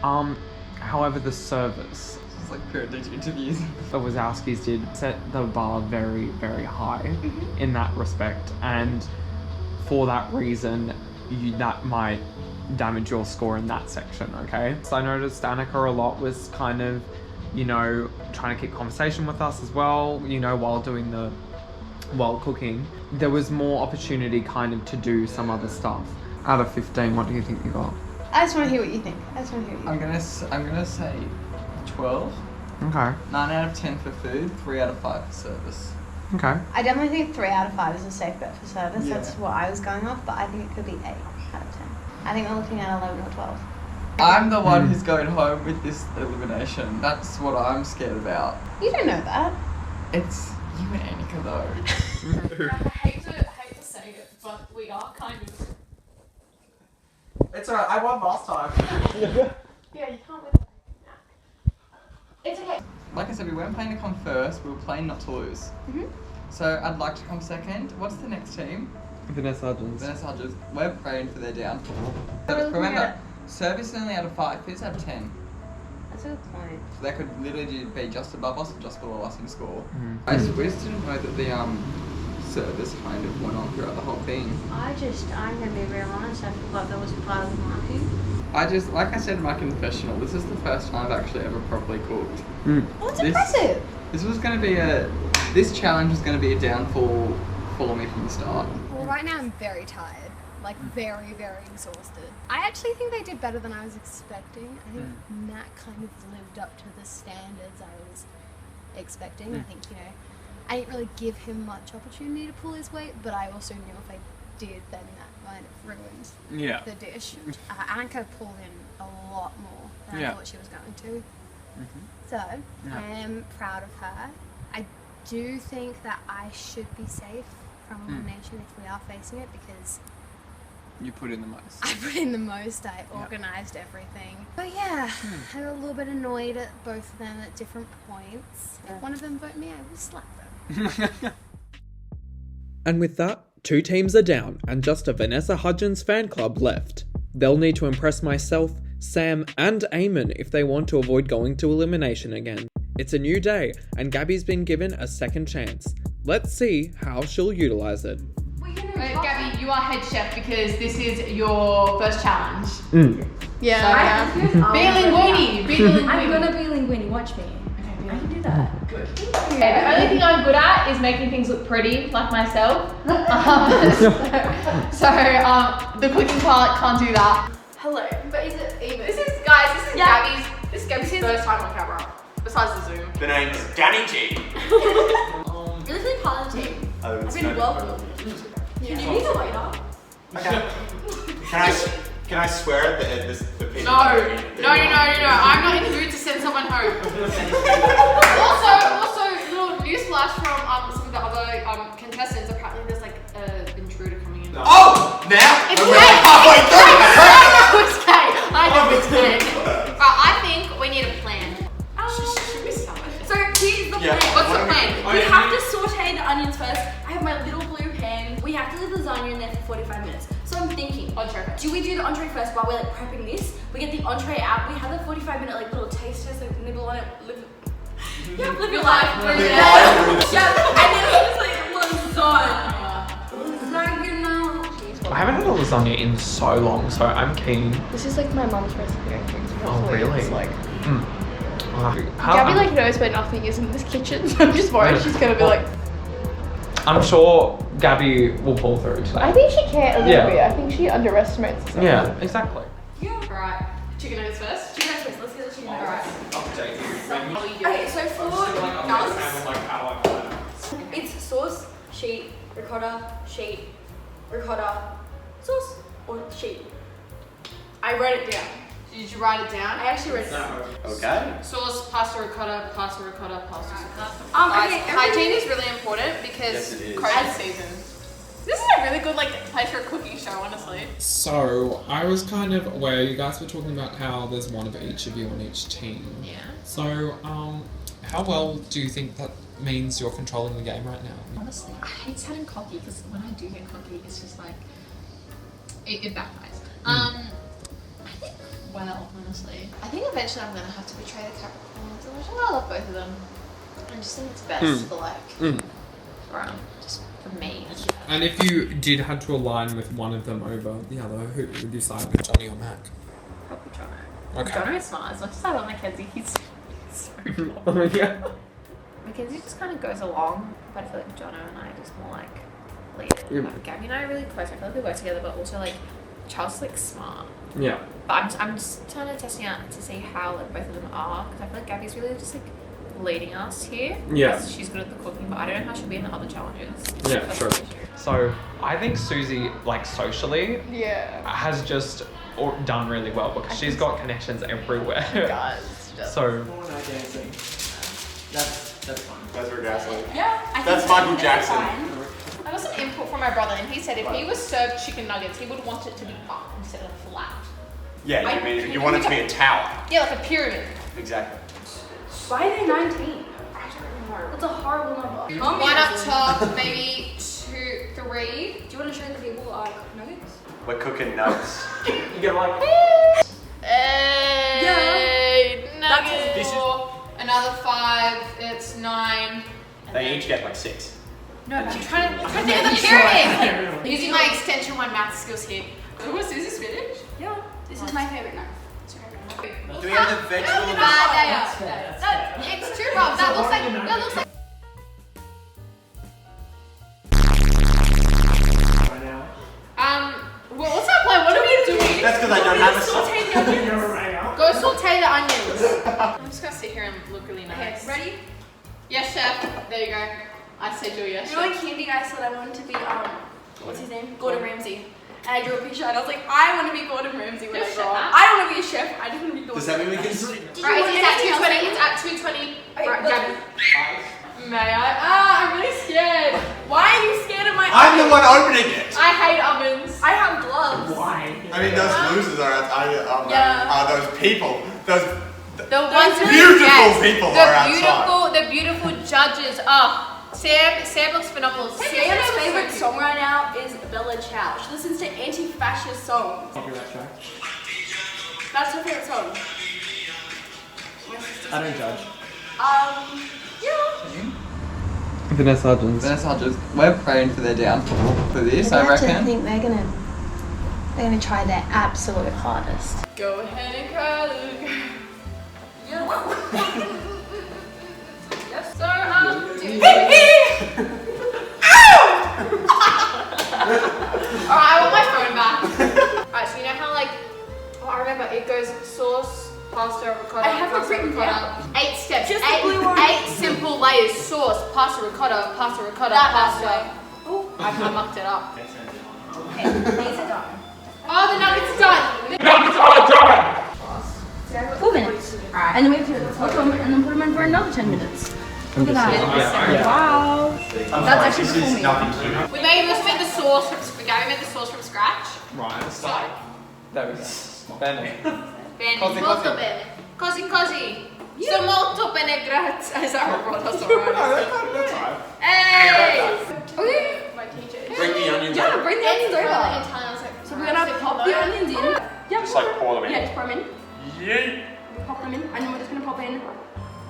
S1: However, the service,
S6: It's like parent interviews.
S1: the Wazowskis did set the bar very, very high in that respect, and for that reason, that might damage your score in that section, okay? So I noticed Annika a lot was kind of, trying to keep conversation with us as well, while cooking. There was more opportunity kind of to do some other stuff. Out of 15, what do you think you got?
S9: I just want to hear what you think.
S6: I'm gonna say 12.
S5: Okay.
S6: 9 out of 10 for food. 3 out of 5 for service.
S5: Okay.
S9: I definitely think 3 out of 5 is a safe bet for service.
S6: Yeah.
S9: That's what I was going off, but I think it could be 8 out of 10. I think we're looking at 11 or 12.
S6: I'm the one who's going home with this elimination. That's what I'm scared about.
S9: You don't know that.
S6: It's you and Annika though.
S8: I hate to say it, but we are kind of.
S2: It's alright, I won last time.
S8: Yeah, you can't win.
S9: It's okay.
S6: Like I said, we weren't playing to come first, we were playing not to lose. So I'd like to come second. What's the next team?
S1: Vanessa Hudgens.
S6: Vanessa Hudgens. We're praying for their downfall.
S9: Well,
S6: Remember,
S9: yeah.
S6: service is only out of 5, foods out of 10.
S9: That's a good point.
S6: So they could literally be just above us or just below us in score. I just didn't know that the service kind of went on throughout the whole thing.
S7: I'm gonna be real honest, I forgot that was part of the marketing.
S6: Like I said in my confessional, this is the first time I've actually ever properly cooked.
S9: Well, it's impressive.
S6: This was going to be this challenge was going to be a downfall follow me from the start.
S3: Well, right now I'm very tired, like very, very exhausted. I actually think they did better than I was expecting. I think Matt kind of lived up to the standards I was expecting. I think, I didn't really give him much opportunity to pull his weight, but I also knew if I did, then that might have ruined the dish. Annika pulled in a lot more than I thought she was going to. So, I am proud of her. I do think that I should be safe from elimination if we are facing it, because
S6: You put in the most.
S3: I put in the most, I organised everything. But yeah, I got a little bit annoyed at both of them at different points. If one of them vote me, I will slap them.
S1: And with that, 2 teams are down and just a Vanessa Hudgens fan club left. They'll need to impress myself, Sam and Eamon if they want to avoid going to elimination again. It's a new day and Gabby's been given a second chance. Let's see how she'll utilise it.
S8: Gabby, you are head chef because this is your first challenge.
S3: Yeah.
S8: Be a linguine.
S7: I'm gonna be linguine, watch me. I can do that. Good.
S8: Okay, the only thing I'm good at is making things look pretty, like myself. The cooking part can't do that.
S3: Hello, but is it even?
S8: This is Gabby's first time on camera, besides the Zoom.
S10: The name's Danny G.
S3: You're literally part of the team.
S10: I've
S3: been welcomed. Can you be the waiter?
S10: Okay. Can I swear at the people?
S8: No. I'm not in the mood to send someone home. also, little newsflash from some of the other contestants. Apparently, there's like an intruder coming in.
S10: Oh, now?
S8: It's
S10: We're
S8: Kay.
S10: halfway through.
S8: I know it's Kay. I think we need a plan. Should we start?
S3: So here's the plan.
S8: What's the plan?
S3: We have to saute the onions first. I have my little blue pan. We have to leave the lasagna in there for 45 minutes. So I'm thinking, do we do the entree first while we're like prepping this? We get the entree out. We have the 45-minute like little taste test, like nibble on it, live your life. And then it's like lasagna.
S5: I haven't had a lasagna in so long, so I'm keen.
S7: This is like my mom's recipe, I think.
S5: Oh, really?
S7: It's like...
S5: Gabby
S7: Gabby knows where nothing is in this kitchen, so I'm just worried she's gonna be like...
S5: I'm sure Gabby will pull through today.
S7: I think she can a little bit. I think she underestimates herself.
S5: Yeah, exactly.
S8: Alright. Chicken nuggets first?
S3: Chicken nuggets first. Let's get the chicken nuggets.
S8: Alright.
S3: Okay, so for nuggets, it's sauce, sheet, ricotta, sauce, or sheet.
S8: I wrote it down. Did you write it down?
S3: I actually wrote it down.
S10: Okay.
S8: Sauce, pasta ricotta, pasta ricotta.
S3: Okay,
S8: hygiene is really important because
S10: Yes, it is.
S8: COVID season. This is a really good place for a cooking show, honestly.
S11: So, I was kind of aware you guys were talking about how there's one of each of you on each team.
S8: Yeah.
S11: So, how well do you think that means you're controlling the game right now?
S8: Honestly, I hate sounding cocky because when I do get cocky, it's just like it backfires. I think honestly, I think eventually I'm gonna have to betray the Capricorns. I love both of them. I just think it's best for just for me.
S11: And if you did have to align with one of them over the other, who would you side with, Johnny or Mac?
S8: Probably Jono.
S11: Okay.
S8: Jono is smart. As much as I love Mackenzie, he's so
S11: Yeah.
S8: Mackenzie just kind of goes along, but I feel like Jono and I are just more like leaders.
S11: Yeah.
S8: Gabby and I are really close. I feel like we work together, but also like Charles is like smart.
S11: Yeah.
S8: But I'm just kind of testing out to see how like both of them are, because I feel like Gabby's really just like leading us here.
S5: Yeah.
S8: Because she's good at the cooking, but I don't know how she'll be in the other challenges.
S5: Yeah,
S8: That's
S5: true.
S8: the issue.
S5: So I think Susie, like socially,
S8: Yeah.
S5: has just done really well because she's got connections everywhere. So
S10: dancing. That's fun. That's for gaslight.
S8: Yeah.
S10: That's Michael Jackson.
S8: I got some input from my brother, and he said if he was served chicken nuggets, he would want it to be up instead of flat.
S10: Yeah, you mean you want it to be a tower.
S8: Yeah, like a pyramid.
S10: Exactly.
S7: Why are they 19? That's a horrible number.
S8: One up top, maybe 2, 3.
S7: Do you want to show the people nuggets?
S10: We're cooking nuggets.
S5: you get like.
S8: Hey, nuggets.
S10: This is-
S8: 4, another 5. It's 9.
S10: They each get like 6.
S8: No, I'm trying to think of the pyramid. Using my extension 1 math skills here. Was Susie spinach?
S7: Yeah. This is my favorite knife.
S10: Do we have the vegetable?
S8: It's too rough. That looks like. What's that plan? What are we doing?
S10: That's because I don't have a sauce.
S8: Go saute the onions. I'm just gonna sit here and look really nice.
S7: Okay, ready?
S8: Yes, chef. There you go. I said you yes,
S7: You know,
S8: chef.
S7: when Candy Guy said I wanted to be what's his name? Gordon Ramsay. And I drew a picture and I was like, I want to be Gordon Ramsay when I
S8: Just
S7: grow
S8: shut
S7: up.
S8: up.
S7: I don't want to be a chef. I just want to be Gordon.
S10: Does that mean we can?
S8: Right, it's at 220. It's at 220. Right, Gabby. May I? I'm really scared.
S7: Why are you scared of my
S10: I'm the
S7: oven?
S10: one opening it.
S8: I hate ovens.
S7: I have gloves.
S10: Why? I mean, those losers are those people. Those
S8: The ones who
S10: beautiful people are outside.
S8: The beautiful judges. Oh, Sam looks phenomenal.
S7: Sam's favorite song right now is Bella Ciao. She listens to anti-fascist songs. That's her favorite song.
S6: I don't judge.
S7: Yeah.
S5: Vanessa Hudgens. We're praying for their downfall for this, I
S9: I
S5: reckon.
S9: think they're gonna try their absolute hardest.
S8: Go ahead and cry, Luke. Yes. So, Alright, I want my phone back. Alright, so you know how I remember it goes sauce, pasta, ricotta,
S7: I have it
S8: pasta,
S7: written
S8: ricotta. 8 steps,
S7: Just
S8: eight,
S7: the blue one.
S8: 8 simple layers, sauce, pasta, ricotta, pasta. Oh, I mucked it up.
S7: Okay, these are done.
S8: Oh, the nuggets are done.
S7: 4 minutes. Alright. And then we have to cook them and then put them in for another 10 minutes. Look at that. Wow. That's actually 4 minutes.
S8: We made the sauce from Gabby made the sauce from scratch.
S5: Right.
S8: So,
S5: There we go. Bene.
S8: bene,
S5: Così,
S8: molto
S5: così.
S8: bene. Così. So molto bene, grazie. Is that right? That's alright. Hey! Okay. My teacher.
S10: Bring the onions
S7: Yeah,
S10: over.
S7: bring the onions over.
S8: Italian,
S7: So we're gonna pop the onions in. Yeah,
S10: Just like pour them in.
S7: Yeah, just pour them in.
S10: Yay!
S7: We pop them in, and then we're just gonna pop in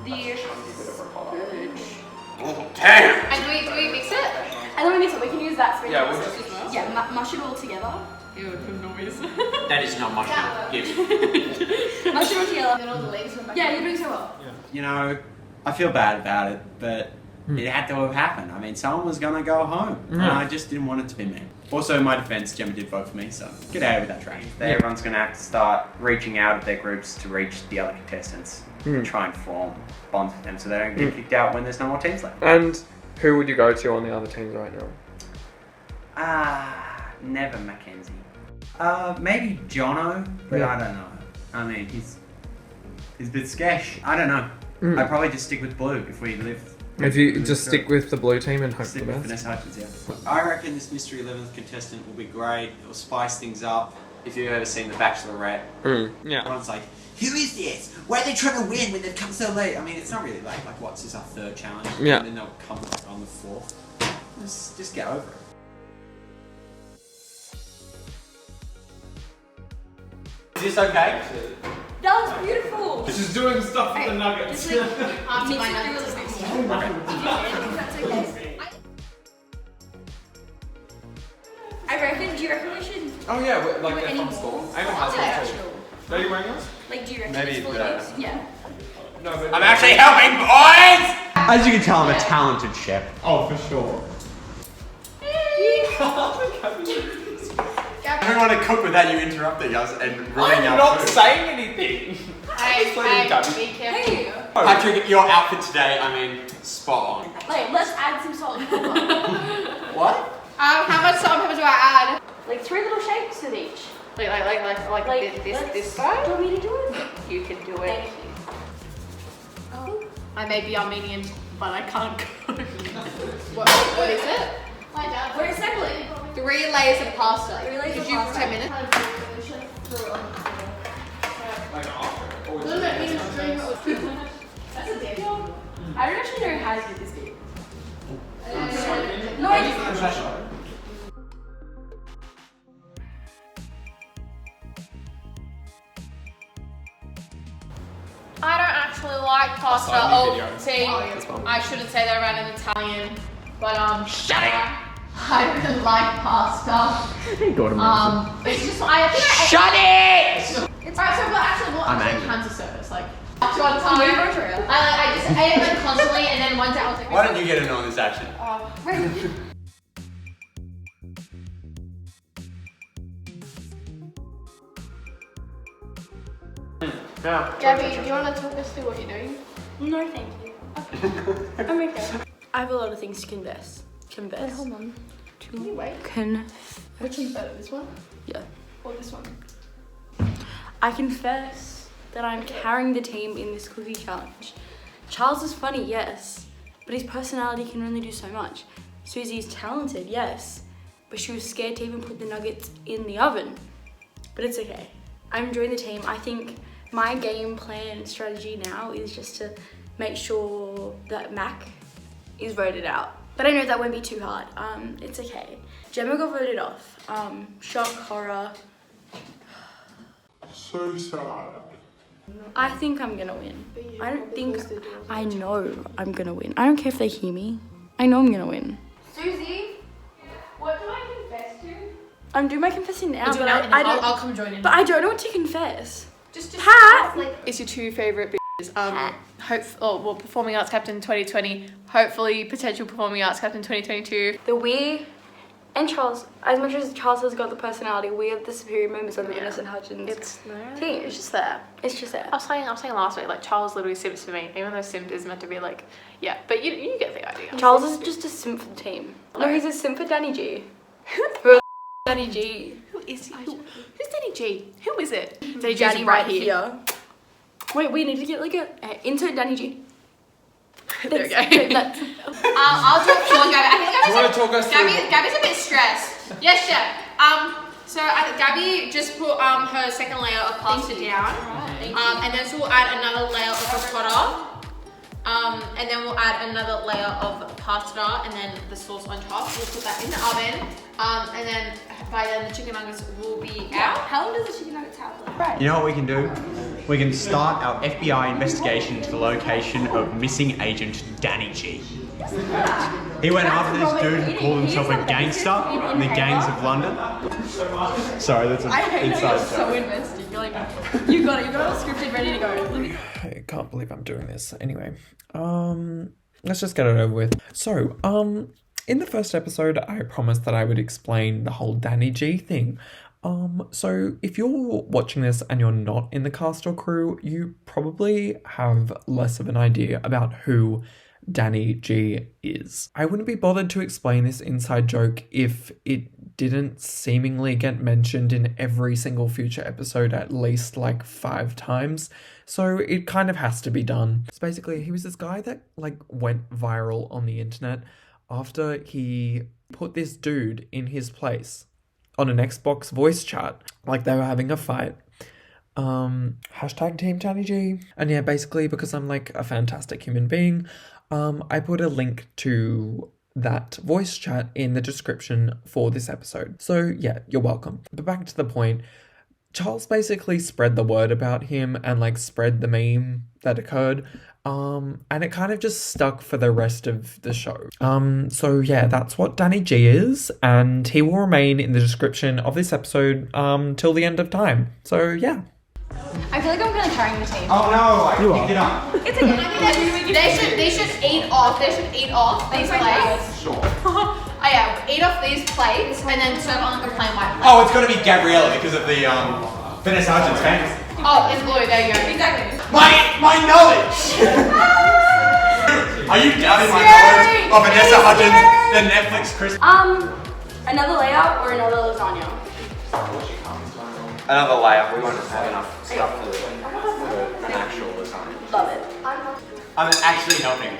S7: the
S10: Damn!
S8: And do we mix it?
S7: and then we mix it. We can use that spoon.
S5: Yeah, we'll
S7: also.
S5: just-
S7: yeah, mush it all together.
S8: Ew, good noise.
S10: That is not much. Give.
S7: Mush it all together.
S8: Then all the ladies come back.
S7: Yeah, you're doing so well.
S12: You know, I feel bad about it, but it had to have happened. I mean, someone was gonna go home, and I just didn't want it to be me. Also, in my defense, Gemma did vote for me, so get out with that train.
S13: Everyone's going to have to start reaching out of their groups to reach the other contestants and try and form bonds with them so they don't get kicked out when there's no more teams left.
S5: And who would you go to on the other teams right now?
S13: Never Mackenzie. Maybe Jono, but I don't know. I mean, he's a bit sketch. I don't know. I'd probably just stick with blue if we live.
S5: If you just stick with the blue team and hope for
S12: Stick
S5: the
S12: with
S5: best.
S12: Vanessa Hudgens, yeah. I reckon this Mystery 11th contestant will be great. It'll spice things up. If you've ever seen The Bachelorette,
S5: Yeah.
S12: everyone's like, who is this? Why are they trying to win when they've come so late? I mean, it's not really late. Like, what's this, our 3rd challenge?
S5: Yeah.
S12: And then they'll come like, on the 4th. Just get over it.
S10: Is this okay?
S7: That was beautiful.
S11: She's doing stuff with the nuggets.
S8: After my nuggets.
S7: That's okay. I reckon. Do you reckon we should?
S5: Oh yeah, like
S7: Do
S5: they're
S7: any
S5: from
S7: more?
S5: school. I have a
S7: I'll
S5: husband
S7: take
S5: too.
S7: actual.
S5: Are you wearing yours?
S7: Like, do you reckon
S10: Maybe
S7: it's full
S10: better.
S7: use? Yeah.
S5: No, but
S10: I'm actually helping, boys!
S12: As you can tell, I'm a talented chef.
S11: Oh, for sure.
S8: Gabby,
S10: I don't want to cook without you interrupting us and ruining
S2: I'm
S10: our
S2: not
S10: food.
S2: saying anything.
S8: Hey,
S2: Gabby.
S8: be careful.
S10: Patrick, your outfit today, I mean, spot on.
S7: Wait, let's add some salt and pepper.
S10: What?
S8: How much salt and pepper do I add?
S7: Like 3 little shakes of each.
S8: Like this guy?
S7: Do you want me to do it?
S8: You can do it.
S7: Thank you.
S8: Oh. I may be Armenian, but I can't cook. What is it?
S7: What exactly?
S8: 3 layers of pasta.
S7: 3 layers
S8: Did
S7: of
S8: you
S7: pasta.
S8: 10 minutes?
S7: That's a big one. I don't actually know how to do this big. No, I just.
S8: I don't actually like pasta.
S2: Sorry, video.
S8: See, I shouldn't say that around an Italian, but Shut it! I don't like pasta. It's just I think
S2: Shut it!
S8: It's alright. So, but actually, what
S2: I'm
S8: other
S2: angry.
S8: kinds of service like? To one time, I just ate them constantly, and then one day I was like,
S10: Why don't you get in on this action?
S8: Gabby, do you want to talk us through what you're doing?
S7: No, thank you. I'm okay. I have a lot of things to confess.
S8: Wait, hold on. Can you wait? Which one's better, this one
S7: Yeah.
S8: or this one?
S7: I confess that I'm carrying the team in this cookie challenge. Charles is funny, yes, but his personality can only do so much. Susie is talented, yes, but she was scared to even put the nuggets in the oven. But it's okay. I'm enjoying the team. I think my game plan strategy now is just to make sure that Mac is voted out. But I know that won't be too hard. It's okay. Gemma got voted off. Shock, horror.
S11: So sad.
S7: I think I'm gonna win. I don't think, I know I'm gonna win. I don't care if they hear me. I know I'm gonna win.
S8: Susie, what do I confess to?
S7: I'm doing my confessing now,
S8: We'll do
S7: but
S8: it now and
S7: I
S8: then
S7: don't.
S8: I'll come join in.
S7: But I don't know what to confess.
S8: Just
S7: Pat!
S8: It's your 2 favourite bitches. Performing Arts Captain 2020. Hopefully, potential Performing Arts Captain 2022.
S7: The we and Charles, as much as Charles has got the personality, we are the superior members of the Vanessa Hudgens team.
S8: It's just there.
S7: It's just there.
S8: I was saying last week, like Charles literally simps for me, even though simp is meant to be like, yeah, but you get the idea.
S7: Charles is just a simp for the team. No, he's a simp for Danny G. Who Danny G?
S8: Who is he? Who's Danny G? Who is it? Danny G's
S7: Danny
S8: right here.
S7: Wait, we need to get like a insert Danny G.
S8: There we go. I'll talk to Gabby. I think
S1: Do you want to talk us through?
S8: Gabby's a bit stressed. Yes, chef. So Gabby just put her second layer of pasta down. And then so we'll add another layer of ricotta. And then we'll add another layer of pasta and then the sauce on top. We'll put that in the oven. And then by then the chicken nuggets will be out.
S7: How long does the chicken nuggets have left?
S12: You know what we can do? We can start our FBI investigation into the location of missing agent Danny G. He went after this dude who called himself a gangster in the gangs of London. Sorry, that's an inside joke.
S7: So invested. You're like, you got it. You got it all scripted, ready to go.
S1: I can't believe I'm doing this. Anyway, let's just get it over with. So, in the first episode, I promised that I would explain the whole Danny G thing. So if you're watching this and you're not in the cast or crew, you probably have less of an idea about who Danny G is. I wouldn't be bothered to explain this inside joke if it didn't seemingly get mentioned in every single future episode at least like 5 times. So it kind of has to be done. So basically, he was this guy that like went viral on the internet after he put this dude in his place on an Xbox voice chat, like they were having a fight. Hashtag Team Danny G. And yeah, basically because I'm like a fantastic human being, I put a link to that voice chat in the description for this episode. So yeah, you're welcome. But back to the point, Charles basically spread the word about him and like spread the meme that occurred. And it kind of just stuck for the rest of the show. So yeah, that's what Danny G is, and he will remain in the description of this episode till the end of time. So yeah.
S8: I feel like I'm kind of carrying the team.
S10: Oh no, I picked it up.
S8: It's okay. I think they should eat off. They should eat off these plates.
S10: Sure.
S8: I yeah, eat off these plates and then serve on like a plain white plate.
S10: Oh, it's got to be Gabriella because of the Vanessa Hudgens Fan.
S8: Oh, it's blue. There you go. Exactly.
S10: My knowledge. Are you doubting my knowledge of Vanessa Hudgens, the Netflix Chris?
S7: Another layer or another lasagna?
S10: Another layer. We won't have enough stuff for an actual lasagna.
S7: Love it.
S10: I'm actually helping.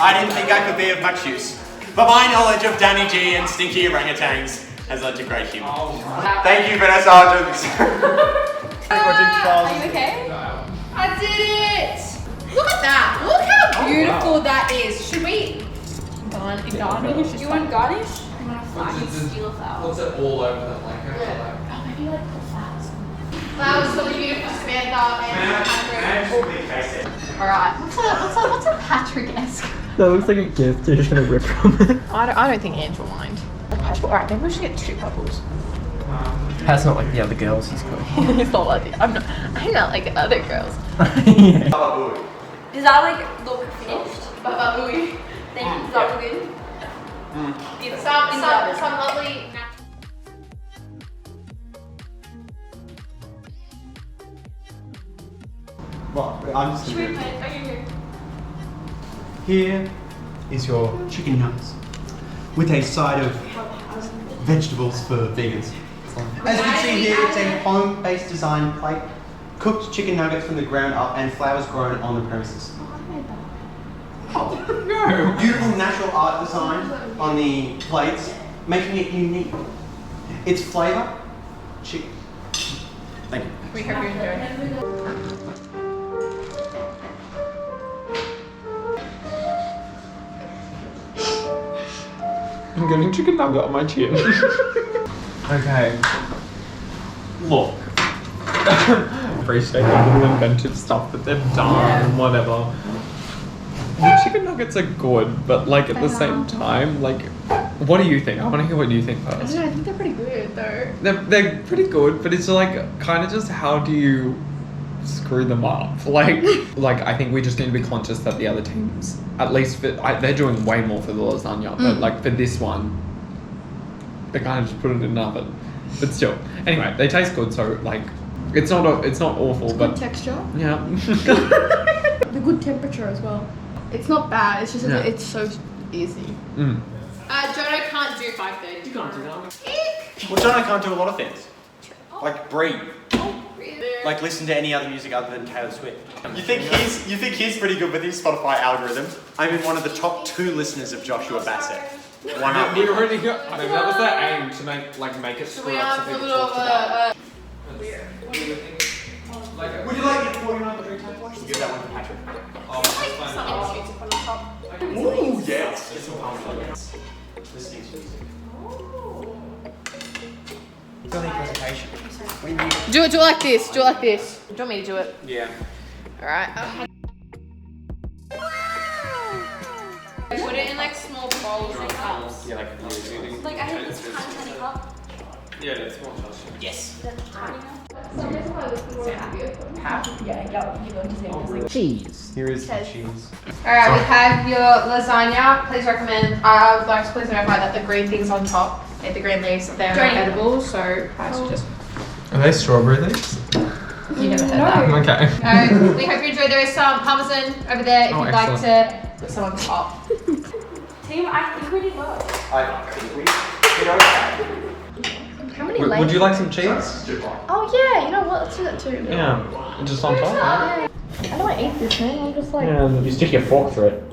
S10: I didn't think I could be of much use, but my knowledge of Danny G and stinky orangutans has led to great humour. Thank you, Vanessa Hudgens.
S8: Are you okay? I did it! Look at that! Look how beautiful that is. Should we garnish? You want garnish? I'm gonna fucking steal a flower.
S11: What's it all over them? Like,
S8: Oh, maybe like the flowers. Flowers so beautiful, Samantha and Patrick. Alright, what's a Patrick-esque?
S5: That looks like a gift you're just gonna rip from it.
S8: I don't think Ange will mind. Alright, maybe we should get 2 purples.
S5: That's not like the other girls he's got.
S8: He's not like I'm not like other girls.
S5: Yeah.
S7: Does that like look finished?
S8: Baba ooey.
S7: Thank you. Does that look good?
S8: Some lovely.
S12: Well, I'm just
S8: Should we
S12: gonna
S8: play? Okay.
S12: Here is your chicken nuggets with a side of vegetables for vegans. As you can see here, it's a home-based design plate. Cooked chicken nuggets from the ground up and flowers grown on the premises.
S11: no.
S12: Beautiful natural art design on the plates, making it unique. Its flavour, chicken. Thank you.
S8: We hope you enjoy.
S11: I'm getting chicken nugget on my chin. Okay. Look. Appreciate all the inventive stuff that they've done and whatever. The chicken nuggets are good, but like at the same time, like, what do you think? I want to hear what you think
S8: I
S11: first.
S8: don't know, I think they're pretty good though.
S11: They're pretty good, but it's like kind of just how do you screw them up? Like I think we just need to be conscious that the other teams, at least they're doing way more for the lasagna, but like for this one, they kind of just put it in an oven. But still, anyway, they taste good, so like it's not awful, but
S8: Good texture.
S11: yeah.
S8: The good temperature as well. It's not bad. It's just it's so easy.
S11: Mm.
S8: Jono can't do 5:30. You can't do that.
S10: Well, John, I can't do a lot of things. Like breathe. Like listen to any other music other than Taylor Swift. You think he's pretty good with his Spotify algorithm? I'm in one of the top 2 listeners of Joshua Bassett. One up.
S11: He already got. I mean, that was their aim to make it screw up so people talk about it.
S10: Would you like to pour your number 3 times? We'll give that one to Patrick.
S11: Oh, that's fine.
S10: Ooh, yes. Get some pumpkins. Listening to music. Silly presentation.
S8: Do it like this. Do it like this. Do you want me to do it?
S10: Yeah.
S8: Alright. Put it in like small bowls and cups.
S11: Yeah,
S7: Like I have this tiny cup.
S11: Yeah, it's more
S10: Yes.
S5: Cheese. Here is the cheese.
S8: Alright, we have your lasagna. Please recommend. I would like to please notify that the green things on top, like the green leaves, they're not edible, so I suggest.
S11: Are they strawberry leaves?
S8: You never heard that.
S11: Okay.
S8: We hope you enjoyed. There is some parmesan over there if you'd like to put some on top.
S7: Team, I think we did well.
S10: I think we did okay.
S8: How many
S11: Would you like some cheese?
S8: Oh yeah, you know what? Let's do that too.
S11: Yeah. Just on top?
S8: I know I ate this, man. I'm just like,
S5: You stick your fork through it.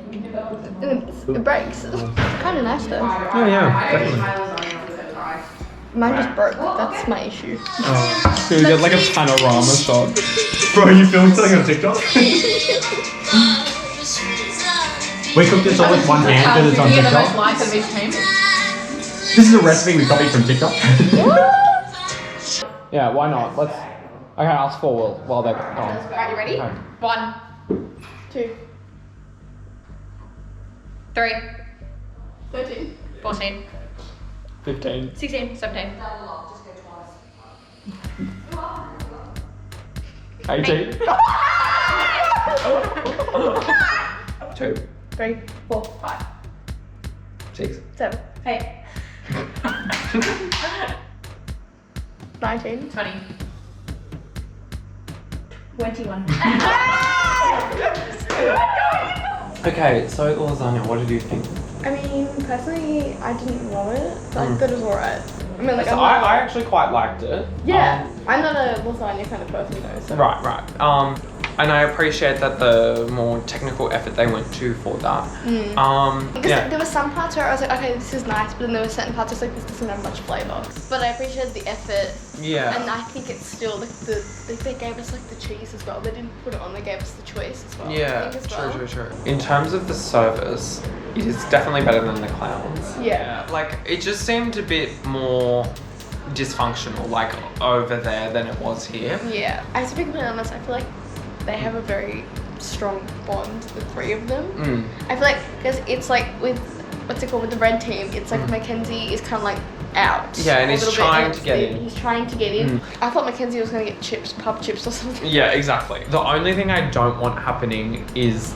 S8: it breaks. It's kind of nice though.
S11: Oh yeah, definitely.
S8: Mine just broke. That's my issue.
S11: Oh, so you get like a panorama shot.
S12: Bro, you filmed something on TikTok? We cooked this all with one hand because it's on
S8: You get the most
S12: TikTok.
S8: likes of each team.
S12: This is a recipe we copied from TikTok.
S5: Yeah, why not? Let's. Okay, ask for while they're gone.
S8: Alright, you ready?
S5: Okay.
S8: 1, 2, 3, 13, 14,
S5: 15.
S8: 16, 17.
S5: 18. 2.
S8: 3, 4, 5,
S5: 6.
S8: 7,
S7: Hey. 19.
S8: 20.
S7: 21.
S11: Okay, so lasagna, what did you think?
S7: I mean, personally, I didn't love it, but I thought it was alright. I mean, like,
S11: So I actually quite liked it.
S7: Yeah, I'm not a lasagna kind of person though, so.
S11: Right. And I appreciate that the more technical effort they went to for that.
S7: Because there were some parts where I was like, okay, this is nice, but then there were certain parts where I was like, this doesn't have much flavour. But I appreciated the effort.
S11: Yeah.
S7: And I think it's still, like, they gave us, like, the cheese as well. They didn't put it on, they gave us the choice as well.
S11: Yeah,
S7: I think, as well.
S11: true. In terms of the service, it is definitely better than the clowns.
S7: Yeah.
S11: Like, it just seemed a bit more dysfunctional, like, over there than it was here.
S7: Yeah. I have to be completely honest, I feel like they have a very strong bond, the three of them. I feel like, because it's like with, what's it called, with the red team, it's like Mackenzie is kind of like out.
S11: Yeah, and he's trying to get in.
S7: He's trying to get in. I thought Mackenzie was going to get chips, pub chips or something.
S11: Yeah, exactly. The only thing I don't want happening is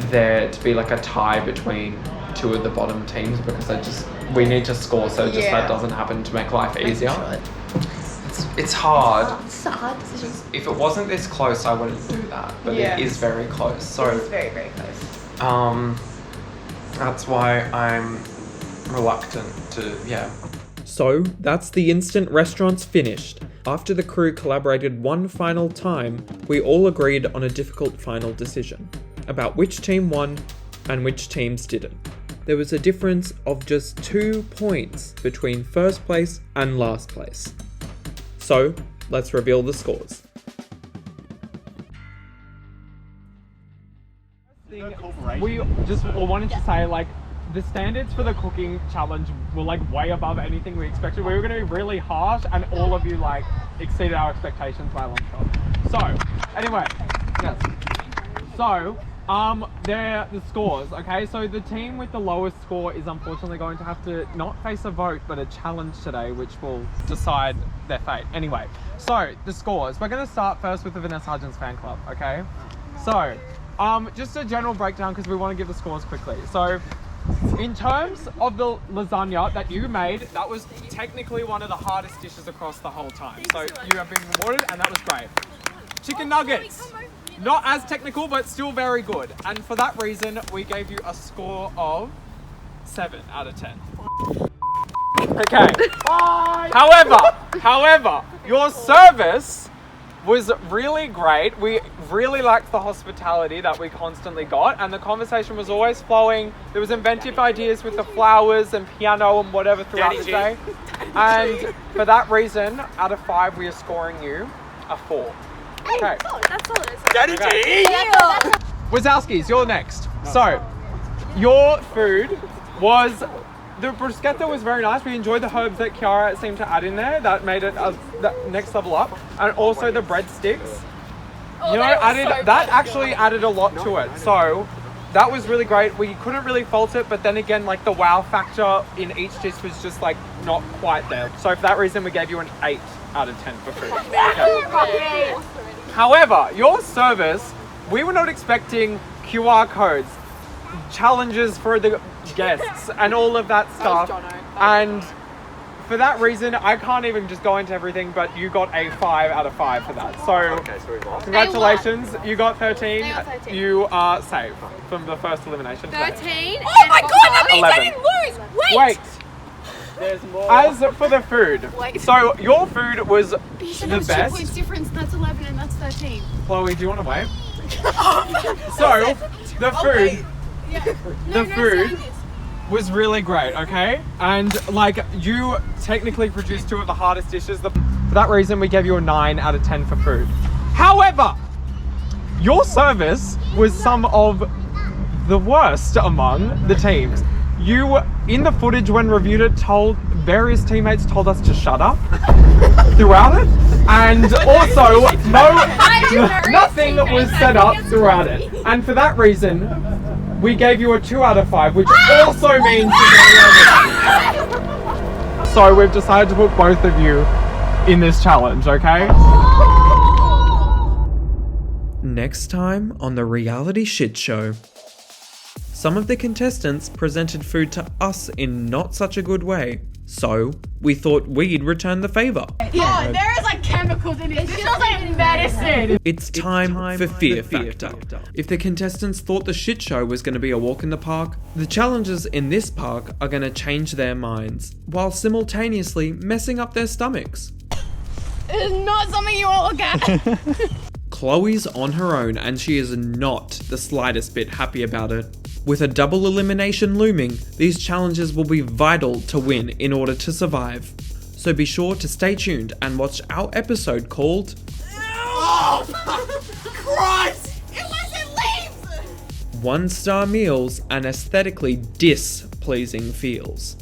S11: there to be like a tie between two of the bottom teams, because we need to score, so just that doesn't happen to make life easier. It's hard.
S7: It's a hard decision.
S11: If it wasn't this close, I wouldn't do that, but it is very close. So
S7: it is very, very close.
S11: that's why I'm reluctant to,
S1: So, that's the instant restaurants finished. After the crew collaborated one final time, we all agreed on a difficult final decision about which team won and which teams didn't. There was a difference of just 2 points between first place and last place. So, let's reveal the scores.
S5: We just wanted to say, like, the standards for the cooking challenge were like way above anything we expected. We were going to be really harsh, and all of you like exceeded our expectations by a long shot. So, anyway, So, they're the scores, okay? So the team with the lowest score is unfortunately going to have to not face a vote, but a challenge today, which will decide their fate. Anyway, so the scores. We're going to start first with the Vanessa Hudgens Fan Club, okay? So, just a general breakdown because we want to give the scores quickly. So, in terms of the lasagna that you made, that was technically one of the hardest dishes across the whole time. So you have been rewarded, and that was great. Chicken nuggets, not as technical, but still very good. And for that reason, we gave you a score of 7 out of 10. Okay. However, your service was really great. We really liked the hospitality that we constantly got, and the conversation was always flowing. There was inventive ideas with the flowers and piano and whatever throughout the day. And for that reason, out of 5, we are scoring you a 4. Okay.
S7: That's all it is.
S5: Daddy G! Wazowskis, you're next. So, your food was... The bruschetta was very nice. We enjoyed the herbs that Kiara seemed to add in there. That made it that next level up. And also the breadsticks. Actually added a lot to it. So that was really great. We couldn't really fault it, but then again, like the wow factor in each dish was just like not quite there. So for that reason, we gave you an 8 out of 10 for food. Okay. However, your service, we were not expecting QR codes, challenges for the guests and all of that stuff, and for that reason I can't even just go into everything, but you got a 5 out of 5 for that. So congratulations, you got 13. You are safe from the first elimination.
S4: 13?
S8: Oh my god, that means
S5: 11.
S8: I didn't lose!
S5: Wait! There's more. As for the food, so your food was the best.
S3: It's difference, that's 11 and that's 13.
S5: Chloe, do you want to wait? So the food, the food was really great, okay? And like you technically produced 2 of the hardest dishes. For that reason, we gave you a 9 out of 10 for food. However, your service was some of the worst among the teams. You, in the footage when reviewed it, various teammates told us to shut up throughout it. And also, nothing was set up throughout it. And for that reason, we gave you a 2 out of 5, which also means so we've decided to put both of you in this challenge, okay?
S1: Next time on the reality shit show. Some of the contestants presented food to us in not such a good way, so we thought we'd return the favour.
S8: Yeah, there is like chemicals in it. This smells like medicine.
S1: It's time for Fear Factor. If the contestants thought the shit show was going to be a walk in the park, the challengers in this park are going to change their minds, while simultaneously messing up their stomachs.
S8: It's not something you want to look at.
S1: Chloe's on her own and she is not the slightest bit happy about it. With a double elimination looming, these challenges will be vital to win in order to survive. So be sure to stay tuned and watch our episode called
S8: Oh, Christ! It wasn't leaves!
S1: 1-star meals and aesthetically displeasing feels.